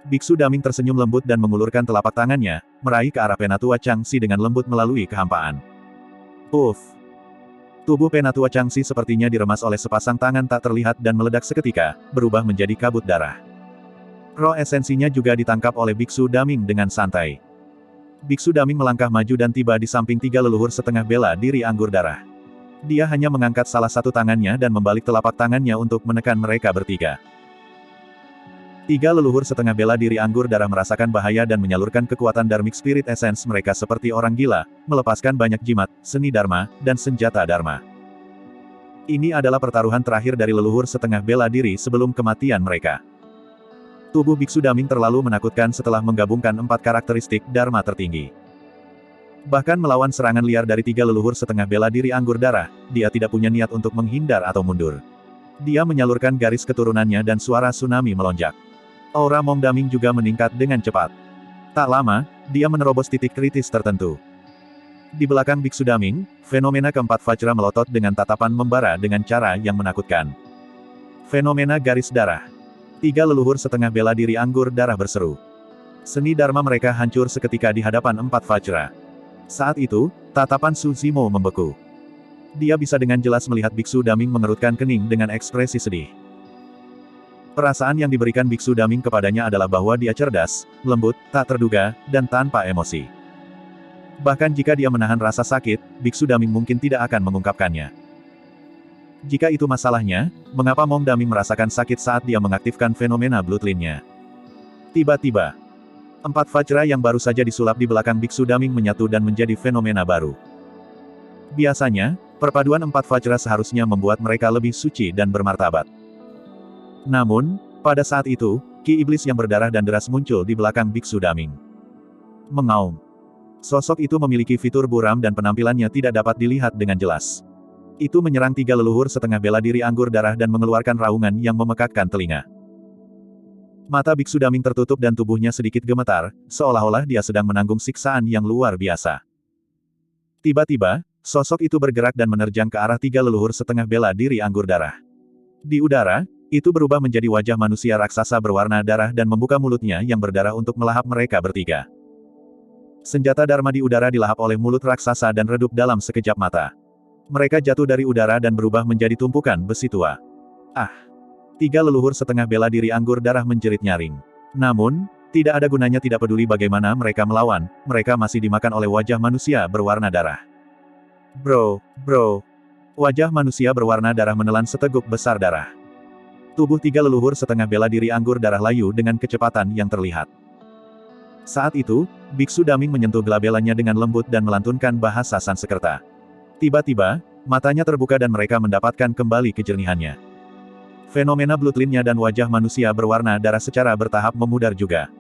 Biksu Daming tersenyum lembut dan mengulurkan telapak tangannya, meraih ke arah Penatua Changxi dengan lembut melalui kehampaan. Uff! Tubuh Penatua Changxi sepertinya diremas oleh sepasang tangan tak terlihat dan meledak seketika, berubah menjadi kabut darah. Roh esensinya juga ditangkap oleh Biksu Daming dengan santai. Biksu Daming melangkah maju dan tiba di samping 3 leluhur setengah bela diri anggur darah. Dia hanya mengangkat salah satu tangannya dan membalik telapak tangannya untuk menekan mereka bertiga. Tiga leluhur setengah bela diri anggur darah merasakan bahaya dan menyalurkan kekuatan Dharmic Spirit Essence mereka seperti orang gila, melepaskan banyak jimat, seni Dharma, dan senjata Dharma. Ini adalah pertaruhan terakhir dari leluhur setengah bela diri sebelum kematian mereka. Tubuh Biksu Daming terlalu menakutkan setelah menggabungkan 4 karakteristik Dharma tertinggi. Bahkan melawan serangan liar dari 3 leluhur setengah bela diri anggur darah, dia tidak punya niat untuk menghindar atau mundur. Dia menyalurkan garis keturunannya dan suara tsunami melonjak. Aura Mong Daming juga meningkat dengan cepat. Tak lama, dia menerobos titik kritis tertentu. Di belakang Biksu Daming, fenomena keempat Vajra melotot dengan tatapan membara dengan cara yang menakutkan. Fenomena garis darah. 3 leluhur setengah bela diri anggur darah berseru. Seni Dharma mereka hancur seketika di hadapan 4 Vajra. Saat itu, tatapan Su Zimo membeku. Dia bisa dengan jelas melihat Biksu Daming mengerutkan kening dengan ekspresi sedih. Perasaan yang diberikan Biksu Daming kepadanya adalah bahwa dia cerdas, lembut, tak terduga, dan tanpa emosi. Bahkan jika dia menahan rasa sakit, Biksu Daming mungkin tidak akan mengungkapkannya. Jika itu masalahnya, mengapa Mong Daming merasakan sakit saat dia mengaktifkan fenomena Bloodline-nya? Tiba-tiba, 4 Vajra yang baru saja disulap di belakang Biksu Daming menyatu dan menjadi fenomena baru. Biasanya, perpaduan 4 Vajra seharusnya membuat mereka lebih suci dan bermartabat. Namun, pada saat itu, Ki Iblis yang berdarah dan deras muncul di belakang Biksu Daming. Mengaum. Sosok itu memiliki fitur buram dan penampilannya tidak dapat dilihat dengan jelas. Itu menyerang 3 leluhur setengah bela diri anggur darah dan mengeluarkan raungan yang memekakkan telinga. Mata Biksu Daming tertutup dan tubuhnya sedikit gemetar, seolah-olah dia sedang menanggung siksaan yang luar biasa. Tiba-tiba, sosok itu bergerak dan menerjang ke arah 3 leluhur setengah bela diri anggur darah. Di udara, itu berubah menjadi wajah manusia raksasa berwarna darah dan membuka mulutnya yang berdarah untuk melahap mereka bertiga. Senjata Dharma di udara dilahap oleh mulut raksasa dan redup dalam sekejap mata. Mereka jatuh dari udara dan berubah menjadi tumpukan besi tua. Ah! 3 leluhur setengah bela diri anggur darah menjerit nyaring. Namun, tidak ada gunanya tidak peduli bagaimana mereka melawan, mereka masih dimakan oleh wajah manusia berwarna darah. Bro. Wajah manusia berwarna darah menelan seteguk besar darah. Tubuh 3 leluhur setengah bela diri anggur darah layu dengan kecepatan yang terlihat. Saat itu, Biksu Daming menyentuh gelabelannya dengan lembut dan melantunkan bahasa Sanskerta. Tiba-tiba, matanya terbuka dan mereka mendapatkan kembali kejernihannya. Fenomena Bloodline-nya dan wajah manusia berwarna darah secara bertahap memudar juga.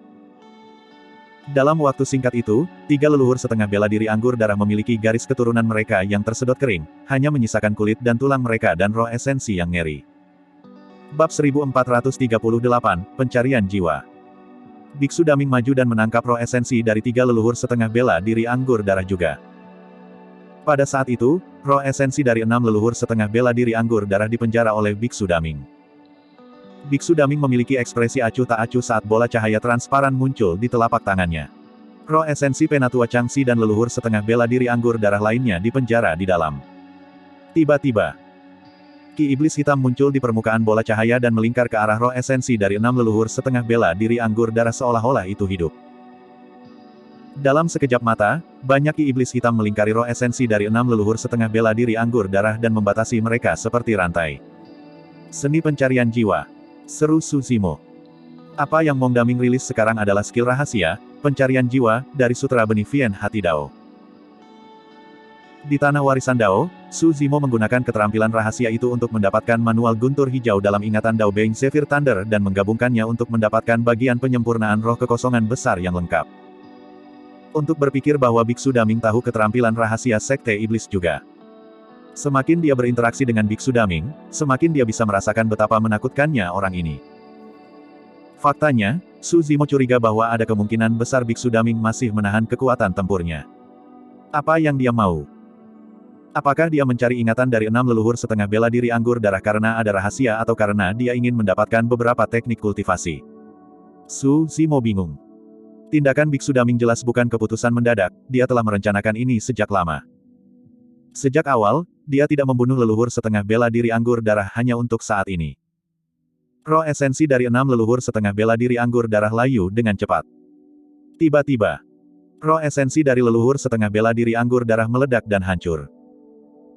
Dalam waktu singkat itu, 3 leluhur setengah bela diri anggur darah memiliki garis keturunan mereka yang tersedot kering, hanya menyisakan kulit dan tulang mereka dan roh esensi yang ngeri. Bab 1438, Pencarian Jiwa. Biksu Daming maju dan menangkap roh esensi dari 3 leluhur setengah bela diri anggur darah juga. Pada saat itu, roh esensi dari 6 leluhur setengah bela diri anggur darah dipenjara oleh Biksu Daming. Biksu Daming memiliki ekspresi acuh tak acuh saat bola cahaya transparan muncul di telapak tangannya. Roh esensi Penatua Changxi dan leluhur setengah bela diri anggur darah lainnya dipenjara di dalam. Tiba-tiba, Ki Iblis hitam muncul di permukaan bola cahaya dan melingkar ke arah roh esensi dari 6 leluhur setengah bela diri anggur darah seolah-olah itu hidup. Dalam sekejap mata, banyak Ki Iblis hitam melingkari roh esensi dari 6 leluhur setengah bela diri anggur darah dan membatasi mereka seperti rantai. Seni pencarian jiwa. Seru Su Zimo. Apa yang Mong Daming rilis sekarang adalah skill rahasia, pencarian jiwa, dari Sutra Benih Vien Hati Dao. Di tanah warisan Dao, Su Zimo menggunakan keterampilan rahasia itu untuk mendapatkan manual guntur hijau dalam ingatan Dao Being Zephyr Thunder dan menggabungkannya untuk mendapatkan bagian penyempurnaan roh kekosongan besar yang lengkap. Untuk berpikir bahwa Biksu Daming tahu keterampilan rahasia Sekte Iblis juga. Semakin dia berinteraksi dengan Biksu Daming, semakin dia bisa merasakan betapa menakutkannya orang ini. Faktanya, Su Zimo curiga bahwa ada kemungkinan besar Biksu Daming masih menahan kekuatan tempurnya. Apa yang dia mau? Apakah dia mencari ingatan dari 6 leluhur setengah bela diri anggur darah karena ada rahasia atau karena dia ingin mendapatkan beberapa teknik kultivasi? Su Zimo bingung. Tindakan Biksu Daming jelas bukan keputusan mendadak, dia telah merencanakan ini sejak lama. Sejak awal, dia tidak membunuh leluhur setengah bela diri anggur darah hanya untuk saat ini. Roh esensi dari 6 leluhur setengah bela diri anggur darah layu dengan cepat. Tiba-tiba, roh esensi dari leluhur setengah bela diri anggur darah meledak dan hancur.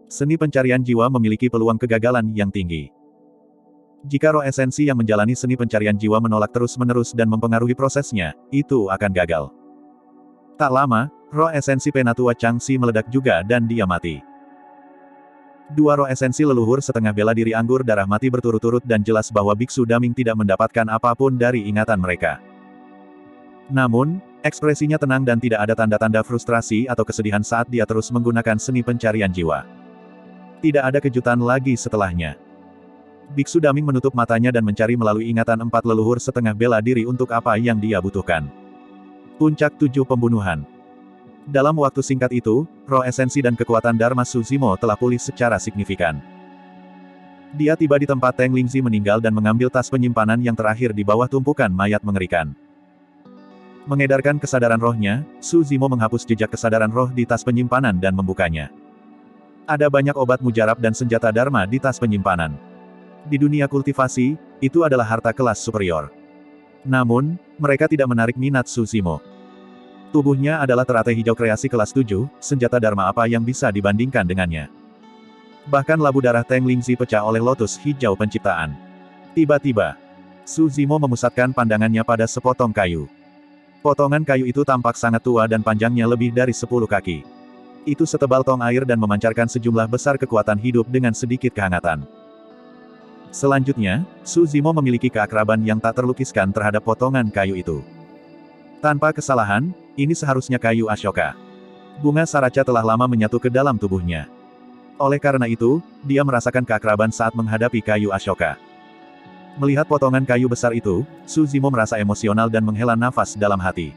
Seni pencarian jiwa memiliki peluang kegagalan yang tinggi. Jika roh esensi yang menjalani seni pencarian jiwa menolak terus-menerus dan mempengaruhi prosesnya, itu akan gagal. Tak lama, roh esensi Penatua Changxi meledak juga dan dia mati. Dua roh esensi leluhur setengah bela diri anggur darah mati berturut-turut dan jelas bahwa Biksu Daming tidak mendapatkan apapun dari ingatan mereka. Namun, ekspresinya tenang dan tidak ada tanda-tanda frustrasi atau kesedihan saat dia terus menggunakan seni pencarian jiwa. Tidak ada kejutan lagi setelahnya. Biksu Daming menutup matanya dan mencari melalui ingatan empat leluhur setengah bela diri untuk apa yang dia butuhkan. Puncak 7 pembunuhan. Dalam waktu singkat itu, roh esensi dan kekuatan Dharma Suzimo telah pulih secara signifikan. Dia tiba di tempat Teng Lingzi meninggal dan mengambil tas penyimpanan yang terakhir di bawah tumpukan mayat mengerikan. Mengedarkan kesadaran rohnya, Suzimo menghapus jejak kesadaran roh di tas penyimpanan dan membukanya. Ada banyak obat mujarab dan senjata Dharma di tas penyimpanan. Di dunia kultivasi, itu adalah harta kelas superior. Namun, mereka tidak menarik minat Suzimo. Tubuhnya adalah teratai hijau kreasi kelas 7, senjata Dharma apa yang bisa dibandingkan dengannya. Bahkan labu darah Teng Lingzi pecah oleh lotus hijau penciptaan. Tiba-tiba, Suzimo memusatkan pandangannya pada sepotong kayu. Potongan kayu itu tampak sangat tua dan panjangnya lebih dari 10 kaki. Itu setebal tong air dan memancarkan sejumlah besar kekuatan hidup dengan sedikit kehangatan. Selanjutnya, Suzimo memiliki keakraban yang tak terlukiskan terhadap potongan kayu itu. Tanpa kesalahan, ini seharusnya kayu Ashoka. Bunga Saraca telah lama menyatu ke dalam tubuhnya. Oleh karena itu, dia merasakan keakraban saat menghadapi kayu Ashoka. Melihat potongan kayu besar itu, Suzimo merasa emosional dan menghela nafas dalam hati.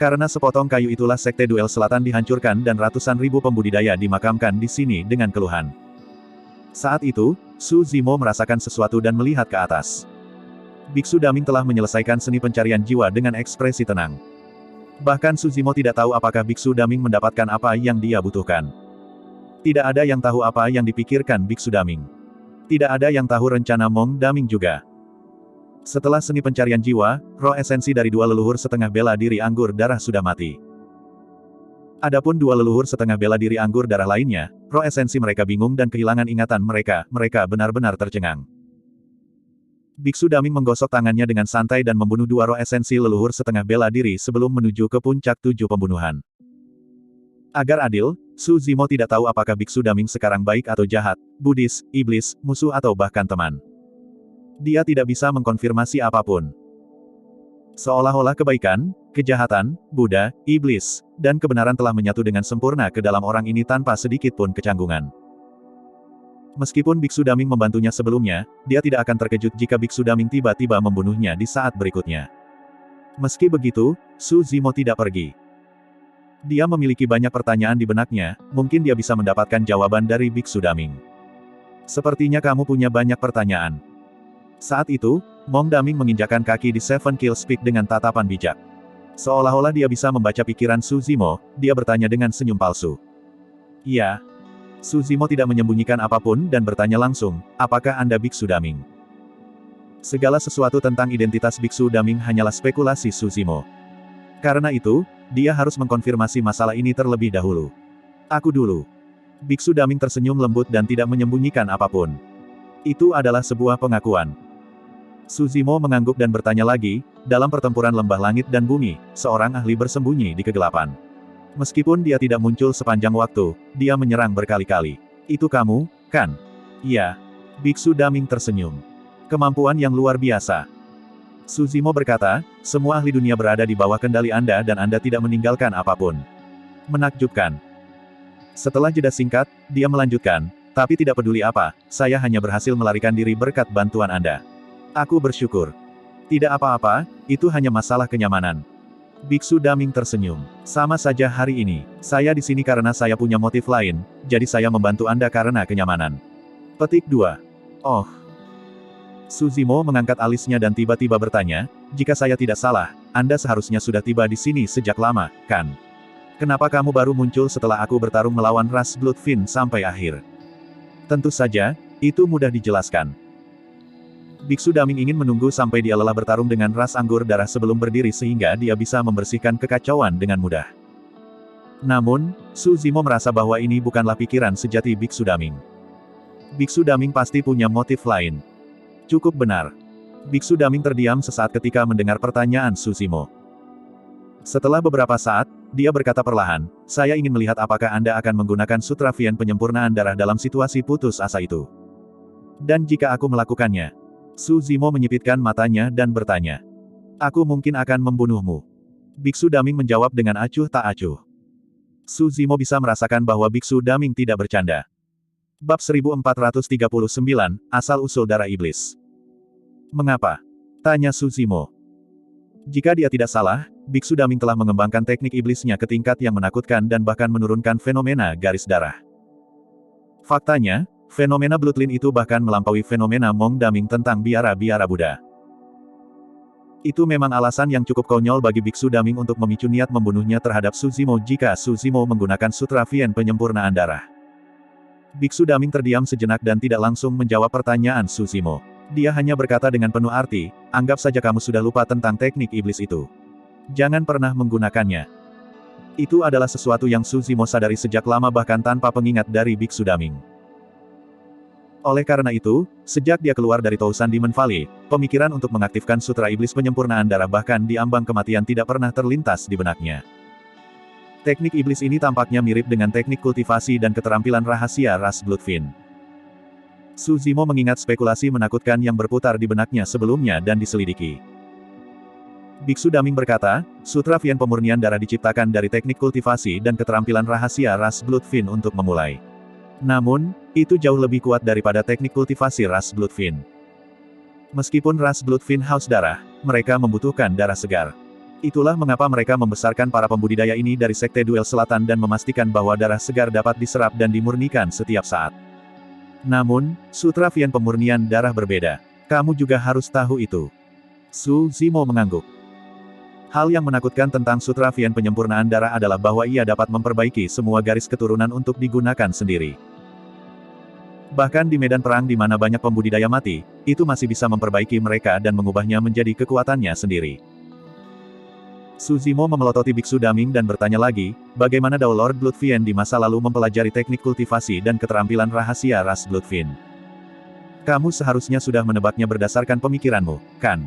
Karena sepotong kayu itulah Sekte Duel Selatan dihancurkan dan ratusan ribu pembudidaya dimakamkan di sini dengan keluhan. Saat itu, Suzimo merasakan sesuatu dan melihat ke atas. Biksu Daming telah menyelesaikan seni pencarian jiwa dengan ekspresi tenang. Bahkan Suzimo tidak tahu apakah Biksu Daming mendapatkan apa yang dia butuhkan. Tidak ada yang tahu apa yang dipikirkan Biksu Daming. Tidak ada yang tahu rencana Mong Daming juga. Setelah seni pencarian jiwa, roh esensi dari dua leluhur setengah bela diri anggur darah sudah mati. Adapun dua leluhur setengah bela diri anggur darah lainnya, roh esensi mereka bingung dan kehilangan ingatan mereka benar-benar tercengang. Biksu Daming menggosok tangannya dengan santai dan membunuh dua roh esensi leluhur setengah bela diri sebelum menuju ke puncak 7 pembunuhan. Agar adil, Suzimo tidak tahu apakah Biksu Daming sekarang baik atau jahat, Buddhis, iblis, musuh atau bahkan teman. Dia tidak bisa mengkonfirmasi apapun. Seolah-olah kebaikan, kejahatan, Buddha, iblis, dan kebenaran telah menyatu dengan sempurna ke dalam orang ini tanpa sedikit pun kecanggungan. Meskipun Biksu Daming membantunya sebelumnya, dia tidak akan terkejut jika Biksu Daming tiba-tiba membunuhnya di saat berikutnya. Meski begitu, Suzimo tidak pergi. Dia memiliki banyak pertanyaan di benaknya, mungkin dia bisa mendapatkan jawaban dari Biksu Daming. Sepertinya kamu punya banyak pertanyaan. Saat itu, Mong Daming menginjakkan kaki di Seven Kills Peak dengan tatapan bijak. Seolah-olah dia bisa membaca pikiran Suzimo, dia bertanya dengan senyum palsu. Iya. Suzimo tidak menyembunyikan apapun dan bertanya langsung, apakah Anda Biksu Daming? Segala sesuatu tentang identitas Biksu Daming hanyalah spekulasi Suzimo. Karena itu, dia harus mengkonfirmasi masalah ini terlebih dahulu. Aku dulu. Biksu Daming tersenyum lembut dan tidak menyembunyikan apapun. Itu adalah sebuah pengakuan. Suzimo mengangguk dan bertanya lagi, dalam pertempuran lembah langit dan bumi, seorang ahli bersembunyi di kegelapan. Meskipun dia tidak muncul sepanjang waktu, dia menyerang berkali-kali. Itu kamu, kan? Iya. Biksu Daming tersenyum. Kemampuan yang luar biasa. Suzimo berkata, semua ahli dunia berada di bawah kendali Anda dan Anda tidak meninggalkan apapun. Menakjubkan. Setelah jeda singkat, dia melanjutkan, tapi tidak peduli apa, saya hanya berhasil melarikan diri berkat bantuan Anda. Aku bersyukur. Tidak apa-apa, itu hanya masalah kenyamanan. Biksu Daming tersenyum. Sama saja hari ini, saya di sini karena saya punya motif lain, jadi saya membantu Anda karena kenyamanan. Petik 2. Oh. Suzimo mengangkat alisnya dan tiba-tiba bertanya, jika saya tidak salah, Anda seharusnya sudah tiba di sini sejak lama, kan? Kenapa kamu baru muncul setelah aku bertarung melawan ras Bloodfin sampai akhir? Tentu saja, itu mudah dijelaskan. Biksu Daming ingin menunggu sampai dia lelah bertarung dengan ras anggur darah sebelum berdiri sehingga dia bisa membersihkan kekacauan dengan mudah. Namun, Su Zimo merasa bahwa ini bukanlah pikiran sejati Biksu Daming. Biksu Daming pasti punya motif lain. Cukup benar. Biksu Daming terdiam sesaat ketika mendengar pertanyaan Su Zimo. Setelah beberapa saat, dia berkata perlahan, saya ingin melihat apakah Anda akan menggunakan Sutra Vien penyempurnaan darah dalam situasi putus asa itu. Dan jika aku melakukannya. Su Zimo menyipitkan matanya dan bertanya. Aku mungkin akan membunuhmu. Biksu Daming menjawab dengan acuh tak acuh. Su Zimo bisa merasakan bahwa Biksu Daming tidak bercanda. Bab 1439, Asal-usul Darah Iblis. Mengapa? Tanya Su Zimo. Jika dia tidak salah, Biksu Daming telah mengembangkan teknik iblisnya ke tingkat yang menakutkan dan bahkan menurunkan fenomena garis darah. Faktanya, fenomena Bloodline itu bahkan melampaui fenomena Mong Daming tentang biara-biara Buddha. Itu memang alasan yang cukup konyol bagi Biksu Daming untuk memicu niat membunuhnya terhadap Su Zimo jika Su Zimo menggunakan Sutra Vien penyempurnaan darah. Biksu Daming terdiam sejenak dan tidak langsung menjawab pertanyaan Su Zimo. Dia hanya berkata dengan penuh arti, anggap saja kamu sudah lupa tentang teknik iblis itu. Jangan pernah menggunakannya. Itu adalah sesuatu yang Su Zimo sadari sejak lama bahkan tanpa pengingat dari Biksu Daming. Oleh karena itu, sejak dia keluar dari Tousan Demon Valley, pemikiran untuk mengaktifkan Sutra Iblis penyempurnaan darah bahkan di ambang kematian tidak pernah terlintas di benaknya. Teknik iblis ini tampaknya mirip dengan teknik kultivasi dan keterampilan rahasia ras Bloodfiend. Su Zimo mengingat spekulasi menakutkan yang berputar di benaknya sebelumnya dan diselidiki. Biksu Daming berkata, Sutra Vien pemurnian darah diciptakan dari teknik kultivasi dan keterampilan rahasia ras Bloodfiend untuk memulai. Namun, itu jauh lebih kuat daripada teknik kultivasi ras Bloodfiend. Meskipun ras Bloodfiend haus darah, mereka membutuhkan darah segar. Itulah mengapa mereka membesarkan para pembudidaya ini dari Sekte Duel Selatan dan memastikan bahwa darah segar dapat diserap dan dimurnikan setiap saat. Namun, Sutra Vien pemurnian darah berbeda. Kamu juga harus tahu itu. Su Zimo mengangguk. Hal yang menakutkan tentang Sutra Vien penyempurnaan darah adalah bahwa ia dapat memperbaiki semua garis keturunan untuk digunakan sendiri. Bahkan di medan perang di mana banyak pembudidaya mati, itu masih bisa memperbaiki mereka dan mengubahnya menjadi kekuatannya sendiri. Su Zimo memelototi Biksu Daming dan bertanya lagi, bagaimana Dao Lord Bloodfiend di masa lalu mempelajari teknik kultivasi dan keterampilan rahasia ras Bloodfiend. Kamu seharusnya sudah menebaknya berdasarkan pemikiranmu, kan?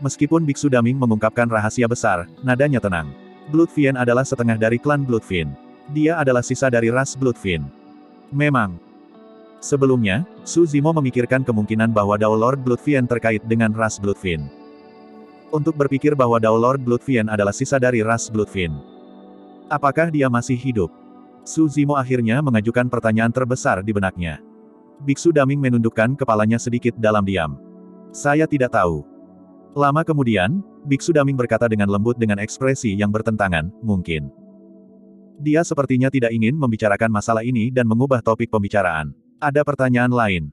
Meskipun Biksu Daming mengungkapkan rahasia besar, nadanya tenang. Bloodfiend adalah setengah dari klan Bloodfiend. Dia adalah sisa dari ras Bloodfiend. Memang. Sebelumnya, Su Zimo memikirkan kemungkinan bahwa Dao Lord Bloodfiend terkait dengan ras Bloodfiend. Untuk berpikir bahwa Dao Lord Bloodfiend adalah sisa dari ras Bloodfiend. Apakah dia masih hidup? Su Zimo akhirnya mengajukan pertanyaan terbesar di benaknya. Biksu Daming menundukkan kepalanya sedikit dalam diam. Saya tidak tahu. Lama kemudian, Biksu Daming berkata dengan lembut dengan ekspresi yang bertentangan, mungkin. Dia sepertinya tidak ingin membicarakan masalah ini dan mengubah topik pembicaraan. Ada pertanyaan lain.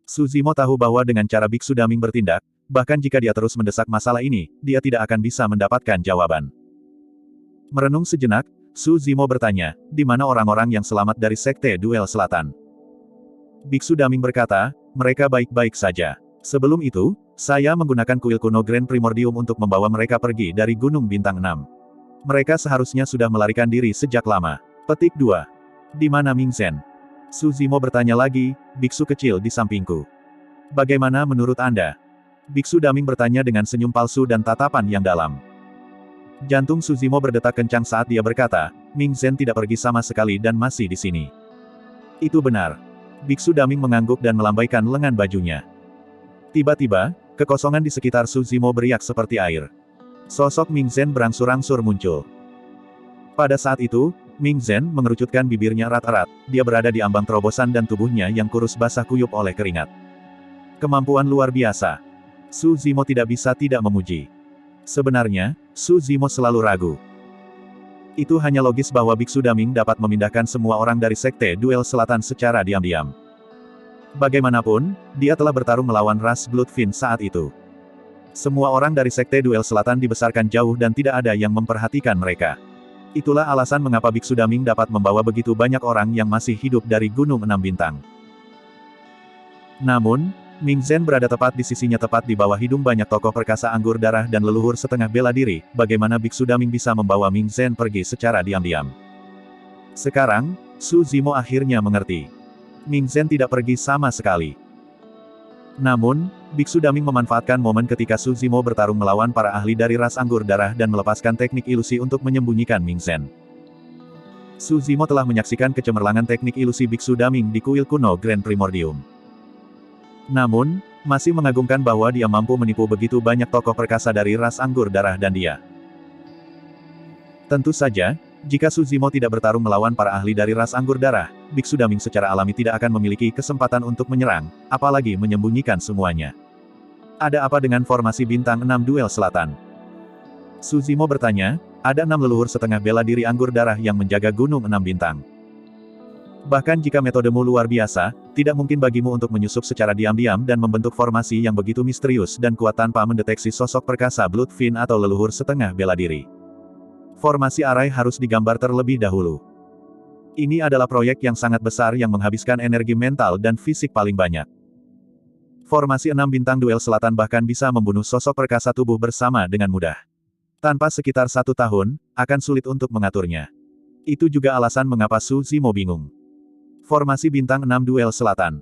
Su Zimo tahu bahwa dengan cara Biksu Daming bertindak, bahkan jika dia terus mendesak masalah ini, dia tidak akan bisa mendapatkan jawaban. Merenung sejenak, Su Zimo bertanya, di mana orang-orang yang selamat dari Sekte Duel Selatan? Biksu Daming berkata, mereka baik-baik saja. Sebelum itu, saya menggunakan kuil kuno Grand Primordium untuk membawa mereka pergi dari Gunung Bintang 6. Mereka seharusnya sudah melarikan diri sejak lama. Petik 2. Di mana Ming Zhen? Su Zimo bertanya lagi, biksu kecil di sampingku. Bagaimana menurut Anda? Biksu Daming bertanya dengan senyum palsu dan tatapan yang dalam. Jantung Su Zimo berdetak kencang saat dia berkata, Ming Zhen tidak pergi sama sekali dan masih di sini. Itu benar. Biksu Daming mengangguk dan melambaikan lengan bajunya. Tiba-tiba, kekosongan di sekitar Su Zimo beriak seperti air. Sosok Ming Zhen berangsur-angsur muncul. Pada saat itu, Ming Zhen mengerucutkan bibirnya erat-erat, dia berada di ambang terobosan dan tubuhnya yang kurus basah kuyup oleh keringat. Kemampuan luar biasa. Su Zimo tidak bisa tidak memuji. Sebenarnya, Su Zimo selalu ragu. Itu hanya logis bahwa Biksu Daming dapat memindahkan semua orang dari Sekte Duel Selatan secara diam-diam. Bagaimanapun, dia telah bertarung melawan ras Bloodfiend saat itu. Semua orang dari Sekte Duel Selatan dibesarkan jauh dan tidak ada yang memperhatikan mereka. Itulah alasan mengapa Biksu Daming dapat membawa begitu banyak orang yang masih hidup dari Gunung 6 Bintang. Namun, Ming Zhen berada tepat di sisinya, tepat di bawah hidung banyak tokoh perkasa anggur darah dan leluhur setengah bela diri. Bagaimana Biksu Daming bisa membawa Ming Zhen pergi secara diam-diam? Sekarang, Su Zimo akhirnya mengerti. Ming Zhen tidak pergi sama sekali. Namun, Biksu Daming memanfaatkan momen ketika Su Zimo bertarung melawan para ahli dari ras anggur darah dan melepaskan teknik ilusi untuk menyembunyikan Ming Zhen. Su Zimo telah menyaksikan kecemerlangan teknik ilusi Biksu Daming di kuil kuno Grand Primordium. Namun, masih mengagumkan bahwa dia mampu menipu begitu banyak tokoh perkasa dari ras anggur darah dan dia. Tentu saja, jika Su Zimo tidak bertarung melawan para ahli dari ras anggur darah, Biksu Daming secara alami tidak akan memiliki kesempatan untuk menyerang, apalagi menyembunyikan semuanya. Ada apa dengan formasi bintang 6 duel selatan? Su Zimo bertanya, ada 6 leluhur setengah bela diri anggur darah yang menjaga gunung 6 bintang. Bahkan jika metodemu luar biasa, tidak mungkin bagimu untuk menyusup secara diam-diam dan membentuk formasi yang begitu misterius dan kuat tanpa mendeteksi sosok perkasa Bloodfin atau leluhur setengah bela diri. Formasi arai harus digambar terlebih dahulu. Ini adalah proyek yang sangat besar yang menghabiskan energi mental dan fisik paling banyak. Formasi 6 bintang duel selatan bahkan bisa membunuh sosok perkasa tubuh bersama dengan mudah. Tanpa sekitar 1 tahun, akan sulit untuk mengaturnya. Itu juga alasan mengapa Su Zimo bingung. Formasi bintang 6 duel selatan.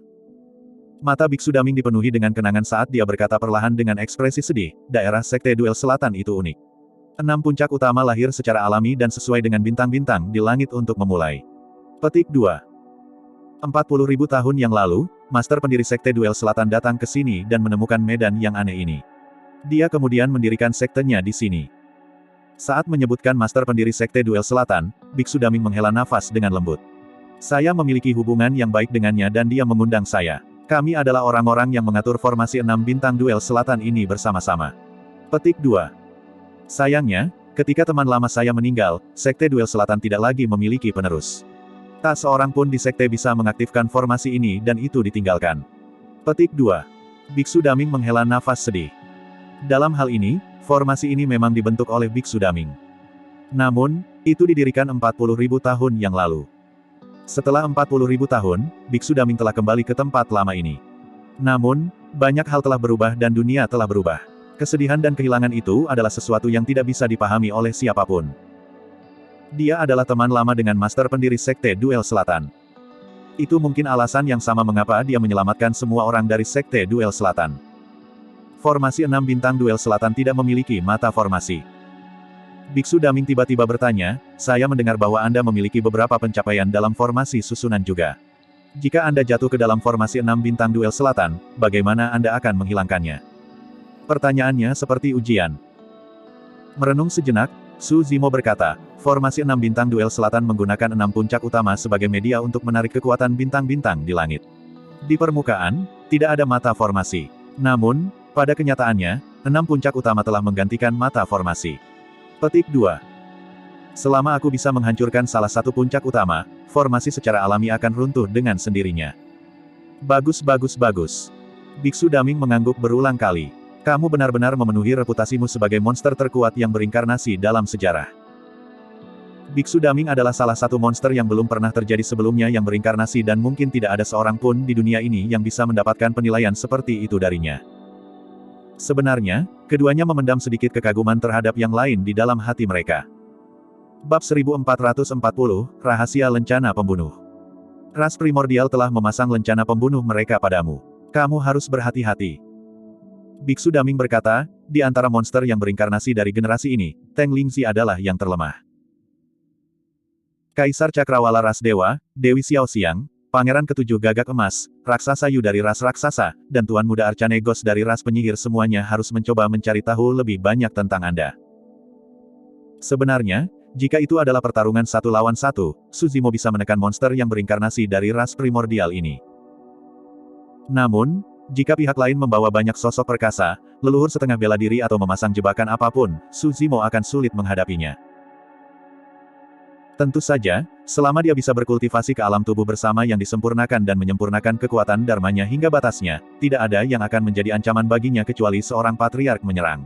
Mata Biksu Daming dipenuhi dengan kenangan saat dia berkata perlahan dengan ekspresi sedih, daerah sekte duel selatan itu unik. 6 puncak utama lahir secara alami dan sesuai dengan bintang-bintang di langit untuk memulai. Petik 2. 40.000 tahun yang lalu, master pendiri sekte duel selatan datang ke sini dan menemukan medan yang aneh ini. Dia kemudian mendirikan sektenya di sini. Saat menyebutkan master pendiri sekte duel selatan, Biksu Daming menghela nafas dengan lembut. Saya memiliki hubungan yang baik dengannya dan dia mengundang saya. Kami adalah orang-orang yang mengatur formasi 6 bintang duel selatan ini bersama-sama. Petik 2. Sayangnya, ketika teman lama saya meninggal, sekte duel selatan tidak lagi memiliki penerus. Tak seorang pun di sekte bisa mengaktifkan formasi ini dan itu ditinggalkan. Petik 2. Biksu Daming menghela nafas sedih. Dalam hal ini, formasi ini memang dibentuk oleh Biksu Daming. Namun, itu didirikan 40.000 tahun yang lalu. Setelah 40.000 tahun, Biksu Daming telah kembali ke tempat lama ini. Namun, banyak hal telah berubah dan dunia telah berubah. Kesedihan dan kehilangan itu adalah sesuatu yang tidak bisa dipahami oleh siapapun. Dia adalah teman lama dengan master pendiri sekte duel selatan. Itu mungkin alasan yang sama mengapa dia menyelamatkan semua orang dari sekte duel selatan. Formasi 6 bintang duel selatan tidak memiliki mata formasi. Biksu Daming tiba-tiba bertanya, saya mendengar bahwa Anda memiliki beberapa pencapaian dalam formasi susunan juga. Jika Anda jatuh ke dalam formasi 6 bintang duel selatan, bagaimana Anda akan menghilangkannya? Pertanyaannya seperti ujian. Merenung sejenak, Su Zimo berkata, formasi 6 bintang duel selatan menggunakan 6 puncak utama sebagai media untuk menarik kekuatan bintang-bintang di langit. Di permukaan, tidak ada mata formasi. Namun, pada kenyataannya, 6 puncak utama telah menggantikan mata formasi. Petik 2. Selama aku bisa menghancurkan salah satu puncak utama, formasi secara alami akan runtuh dengan sendirinya. Bagus. Biksu Daming mengangguk berulang kali. Kamu benar-benar memenuhi reputasimu sebagai monster terkuat yang berinkarnasi dalam sejarah. Biksu Daming adalah salah satu monster yang belum pernah terjadi sebelumnya yang berinkarnasi dan mungkin tidak ada seorang pun di dunia ini yang bisa mendapatkan penilaian seperti itu darinya. Sebenarnya, keduanya memendam sedikit kekaguman terhadap yang lain di dalam hati mereka. Bab 1440, Rahasia Lencana Pembunuh. Ras primordial telah memasang lencana pembunuh mereka padamu. Kamu harus berhati-hati. Biksu Daming berkata, di antara monster yang berinkarnasi dari generasi ini, Teng Lingzi adalah yang terlemah. Kaisar Cakrawala Ras Dewa, Dewi Xiaoxiang, Pangeran Ketujuh Gagak Emas, Raksasa Yu dari ras raksasa, dan Tuan Muda Arcanegos dari ras penyihir semuanya harus mencoba mencari tahu lebih banyak tentang Anda. Sebenarnya, jika itu adalah pertarungan 1 lawan 1, Su Zimo bisa menekan monster yang berinkarnasi dari ras primordial ini. Namun, jika pihak lain membawa banyak sosok perkasa, leluhur setengah bela diri atau memasang jebakan apapun, Su Zimo akan sulit menghadapinya. Tentu saja, selama dia bisa berkultivasi ke alam tubuh bersama yang disempurnakan dan menyempurnakan kekuatan dharmanya hingga batasnya, tidak ada yang akan menjadi ancaman baginya kecuali seorang patriark menyerang.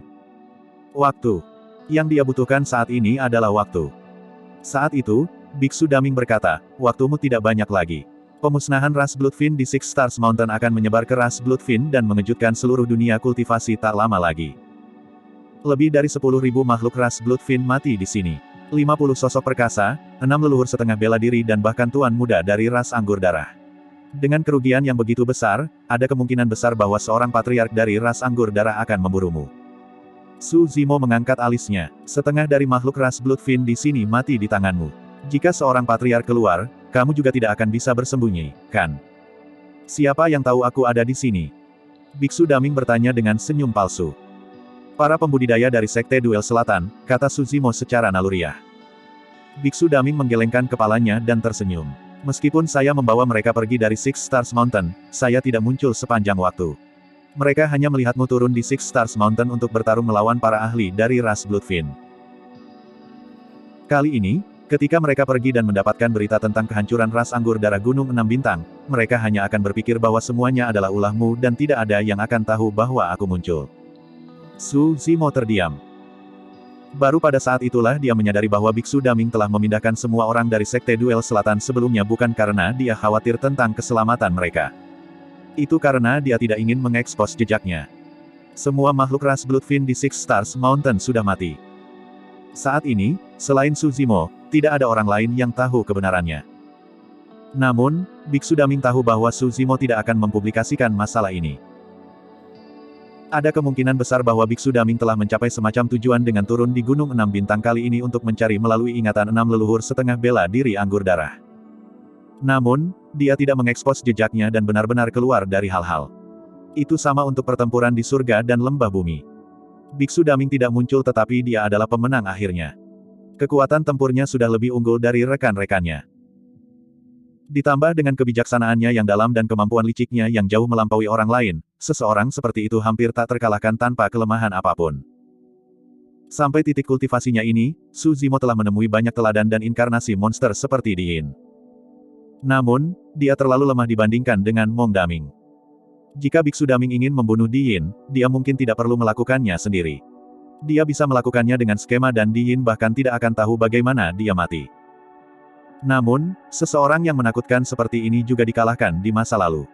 Waktu. Yang dia butuhkan saat ini adalah waktu. Saat itu, Biksu Daming berkata, waktumu tidak banyak lagi. Pemusnahan ras Bloodfin di Six Stars Mountain akan menyebar ke ras Bloodfin dan mengejutkan seluruh dunia kultivasi tak lama lagi. Lebih dari 10.000 makhluk ras Bloodfin mati di sini. 50 sosok perkasa, 6 leluhur setengah bela diri dan bahkan tuan muda dari ras anggur darah. Dengan kerugian yang begitu besar, ada kemungkinan besar bahwa seorang patriark dari ras anggur darah akan memburumu. Su Zimo mengangkat alisnya. Setengah dari makhluk ras Bloodfin di sini mati di tanganmu. Jika seorang patriark keluar, kamu juga tidak akan bisa bersembunyi, kan? Siapa yang tahu aku ada di sini? Biksu Daming bertanya dengan senyum palsu. Para pembudidaya dari Sekte Duel Selatan, kata Su Zimo secara naluriah. Biksu Daming menggelengkan kepalanya dan tersenyum. Meskipun saya membawa mereka pergi dari Six Stars Mountain, saya tidak muncul sepanjang waktu. Mereka hanya melihatmu turun di Six Stars Mountain untuk bertarung melawan para ahli dari ras Bloodfin. Kali ini, ketika mereka pergi dan mendapatkan berita tentang kehancuran ras anggur darah Gunung 6 Bintang, mereka hanya akan berpikir bahwa semuanya adalah ulahmu dan tidak ada yang akan tahu bahwa aku muncul. Su Zimo terdiam. Baru pada saat itulah dia menyadari bahwa Biksu Daming telah memindahkan semua orang dari Sekte Duel Selatan sebelumnya bukan karena dia khawatir tentang keselamatan mereka. Itu karena dia tidak ingin mengekspos jejaknya. Semua makhluk ras Bloodfin di Six Stars Mountain sudah mati. Saat ini, selain Su Zimo, tidak ada orang lain yang tahu kebenarannya. Namun, Biksu Daming tahu bahwa Su Zimo tidak akan mempublikasikan masalah ini. Ada kemungkinan besar bahwa Biksu Daming telah mencapai semacam tujuan dengan turun di Gunung 6 Bintang kali ini untuk mencari melalui ingatan 6 leluhur setengah bela diri anggur darah. Namun, dia tidak mengekspos jejaknya dan benar-benar keluar dari hal-hal. Itu sama untuk pertempuran di surga dan lembah bumi. Biksu Daming tidak muncul tetapi dia adalah pemenang akhirnya. Kekuatan tempurnya sudah lebih unggul dari rekan-rekannya. Ditambah dengan kebijaksanaannya yang dalam dan kemampuan liciknya yang jauh melampaui orang lain, seseorang seperti itu hampir tak terkalahkan tanpa kelemahan apapun. Sampai titik kultivasinya ini, Su Zimo telah menemui banyak teladan dan inkarnasi monster seperti Di Yin. Namun, dia terlalu lemah dibandingkan dengan Mong Daming. Jika Biksu Daming ingin membunuh Di Yin, dia mungkin tidak perlu melakukannya sendiri. Dia bisa melakukannya dengan skema dan Di Yin bahkan tidak akan tahu bagaimana dia mati. Namun, seseorang yang menakutkan seperti ini juga dikalahkan di masa lalu.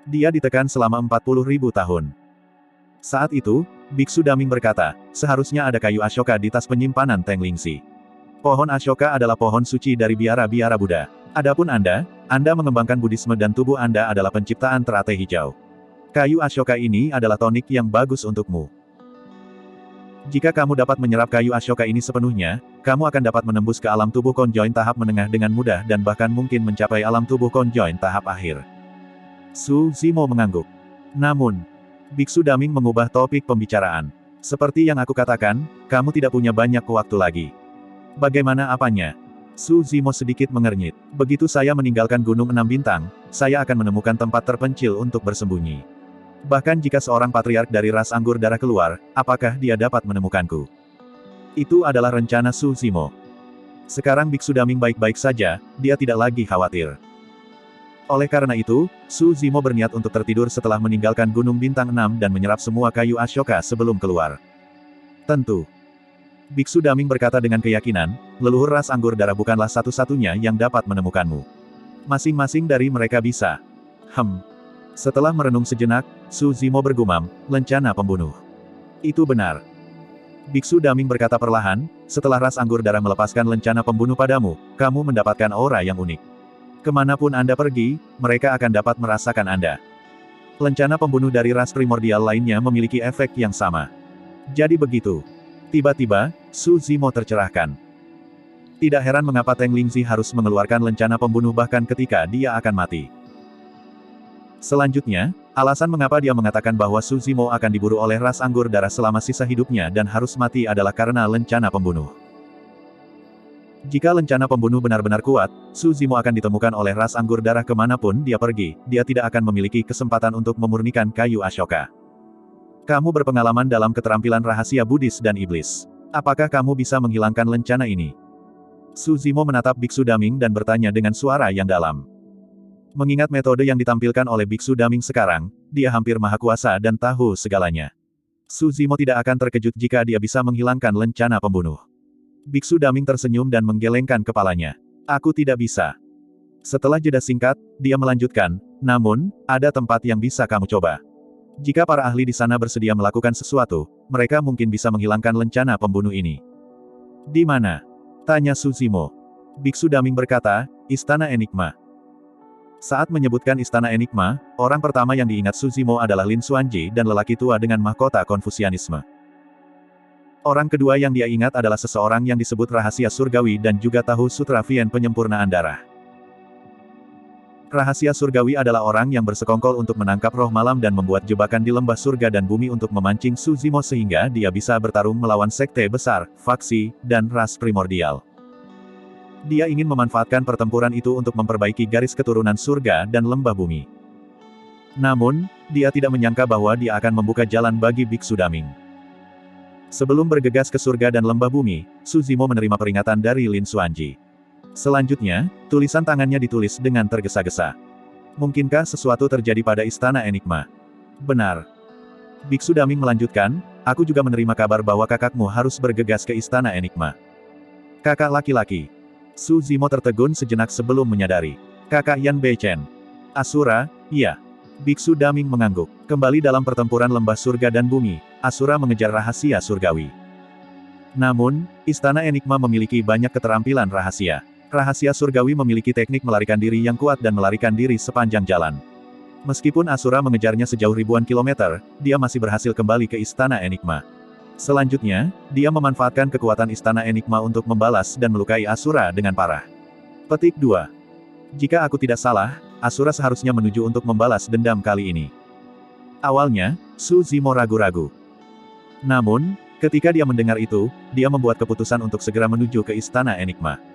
Dia ditekan selama 40.000 tahun. Saat itu, Biksu Daming berkata, seharusnya ada kayu Ashoka di tas penyimpanan Teng Lingxi. Pohon Ashoka adalah pohon suci dari biara-biara Buddha. Adapun Anda mengembangkan Buddhisme dan tubuh Anda adalah penciptaan teratai hijau. Kayu Ashoka ini adalah tonik yang bagus untukmu. Jika kamu dapat menyerap kayu Ashoka ini sepenuhnya, kamu akan dapat menembus ke alam tubuh konjoin tahap menengah dengan mudah dan bahkan mungkin mencapai alam tubuh konjoin tahap akhir. Su Zimo mengangguk. Namun, Biksu Daming mengubah topik pembicaraan. Seperti yang aku katakan, kamu tidak punya banyak waktu lagi. Bagaimana apanya? Su Zimo sedikit mengernyit. Begitu saya meninggalkan Gunung 6 Bintang, saya akan menemukan tempat terpencil untuk bersembunyi. Bahkan jika seorang patriark dari ras anggur darah keluar, apakah dia dapat menemukanku? Itu adalah rencana Su Zimo. Sekarang Biksu Daming baik-baik saja, dia tidak lagi khawatir. Oleh karena itu, Su Zimo berniat untuk tertidur setelah meninggalkan Gunung Bintang 6 dan menyerap semua kayu Ashoka sebelum keluar. Tentu. Biksu Daming berkata dengan keyakinan, leluhur ras anggur darah bukanlah satu-satunya yang dapat menemukanmu. Masing-masing dari mereka bisa. Setelah merenung sejenak, Su Zimo bergumam, lencana pembunuh. Itu benar. Biksu Daming berkata perlahan, setelah ras anggur darah melepaskan lencana pembunuh padamu, kamu mendapatkan aura yang unik. Kemanapun Anda pergi, mereka akan dapat merasakan Anda. Lencana pembunuh dari ras primordial lainnya memiliki efek yang sama. Jadi begitu. Tiba-tiba, Su Zimo tercerahkan. Tidak heran mengapa Teng Lingxi harus mengeluarkan lencana pembunuh bahkan ketika dia akan mati. Selanjutnya, alasan mengapa dia mengatakan bahwa Su Zimo akan diburu oleh ras anggur darah selama sisa hidupnya dan harus mati adalah karena lencana pembunuh. Jika lencana pembunuh benar-benar kuat, Su Zimo akan ditemukan oleh ras anggur darah kemanapun dia pergi, dia tidak akan memiliki kesempatan untuk memurnikan kayu Ashoka. Kamu berpengalaman dalam keterampilan rahasia Buddhis dan iblis. Apakah kamu bisa menghilangkan lencana ini? Su Zimo menatap Biksu Daming dan bertanya dengan suara yang dalam. Mengingat metode yang ditampilkan oleh Biksu Daming sekarang, dia hampir maha kuasa dan tahu segalanya. Su Zimo tidak akan terkejut jika dia bisa menghilangkan lencana pembunuh. Biksu Daming tersenyum dan menggelengkan kepalanya. Aku tidak bisa. Setelah jeda singkat, dia melanjutkan, namun, ada tempat yang bisa kamu coba. Jika para ahli di sana bersedia melakukan sesuatu, mereka mungkin bisa menghilangkan lencana pembunuh ini. Di mana? Tanya Su Zimo. Biksu Daming berkata, Istana Enigma. Saat menyebutkan Istana Enigma, orang pertama yang diingat Su Zimo adalah Lin Xuanji dan lelaki tua dengan mahkota Konfusianisme. Orang kedua yang dia ingat adalah seseorang yang disebut rahasia surgawi dan juga tahu sutra Vien penyempurnaan darah. Rahasia surgawi adalah orang yang bersekongkol untuk menangkap roh malam dan membuat jebakan di lembah surga dan bumi untuk memancing Su Zimo sehingga dia bisa bertarung melawan sekte besar, faksi, dan ras primordial. Dia ingin memanfaatkan pertempuran itu untuk memperbaiki garis keturunan surga dan lembah bumi. Namun, dia tidak menyangka bahwa dia akan membuka jalan bagi Biksu Daming. Sebelum bergegas ke surga dan lembah bumi, Su Zimo menerima peringatan dari Lin Xuanji. Selanjutnya, tulisan tangannya ditulis dengan tergesa-gesa. Mungkinkah sesuatu terjadi pada Istana Enigma? Benar. Biksu Daming melanjutkan, aku juga menerima kabar bahwa kakakmu harus bergegas ke Istana Enigma. Kakak laki-laki. Su Zimo tertegun sejenak sebelum menyadari. Kakak Yan Beichen. Asura, iya. Biksu Daming mengangguk. Kembali dalam pertempuran lembah surga dan bumi, Asura mengejar rahasia surgawi. Namun, Istana Enigma memiliki banyak keterampilan rahasia. Rahasia surgawi memiliki teknik melarikan diri yang kuat dan melarikan diri sepanjang jalan. Meskipun Asura mengejarnya sejauh ribuan kilometer, dia masih berhasil kembali ke Istana Enigma. Selanjutnya, dia memanfaatkan kekuatan Istana Enigma untuk membalas dan melukai Asura dengan parah. Petik 2. Jika aku tidak salah, Asura seharusnya menuju untuk membalas dendam kali ini. Awalnya, Su Zimo ragu-ragu. Namun, ketika dia mendengar itu, dia membuat keputusan untuk segera menuju ke Istana Enigma.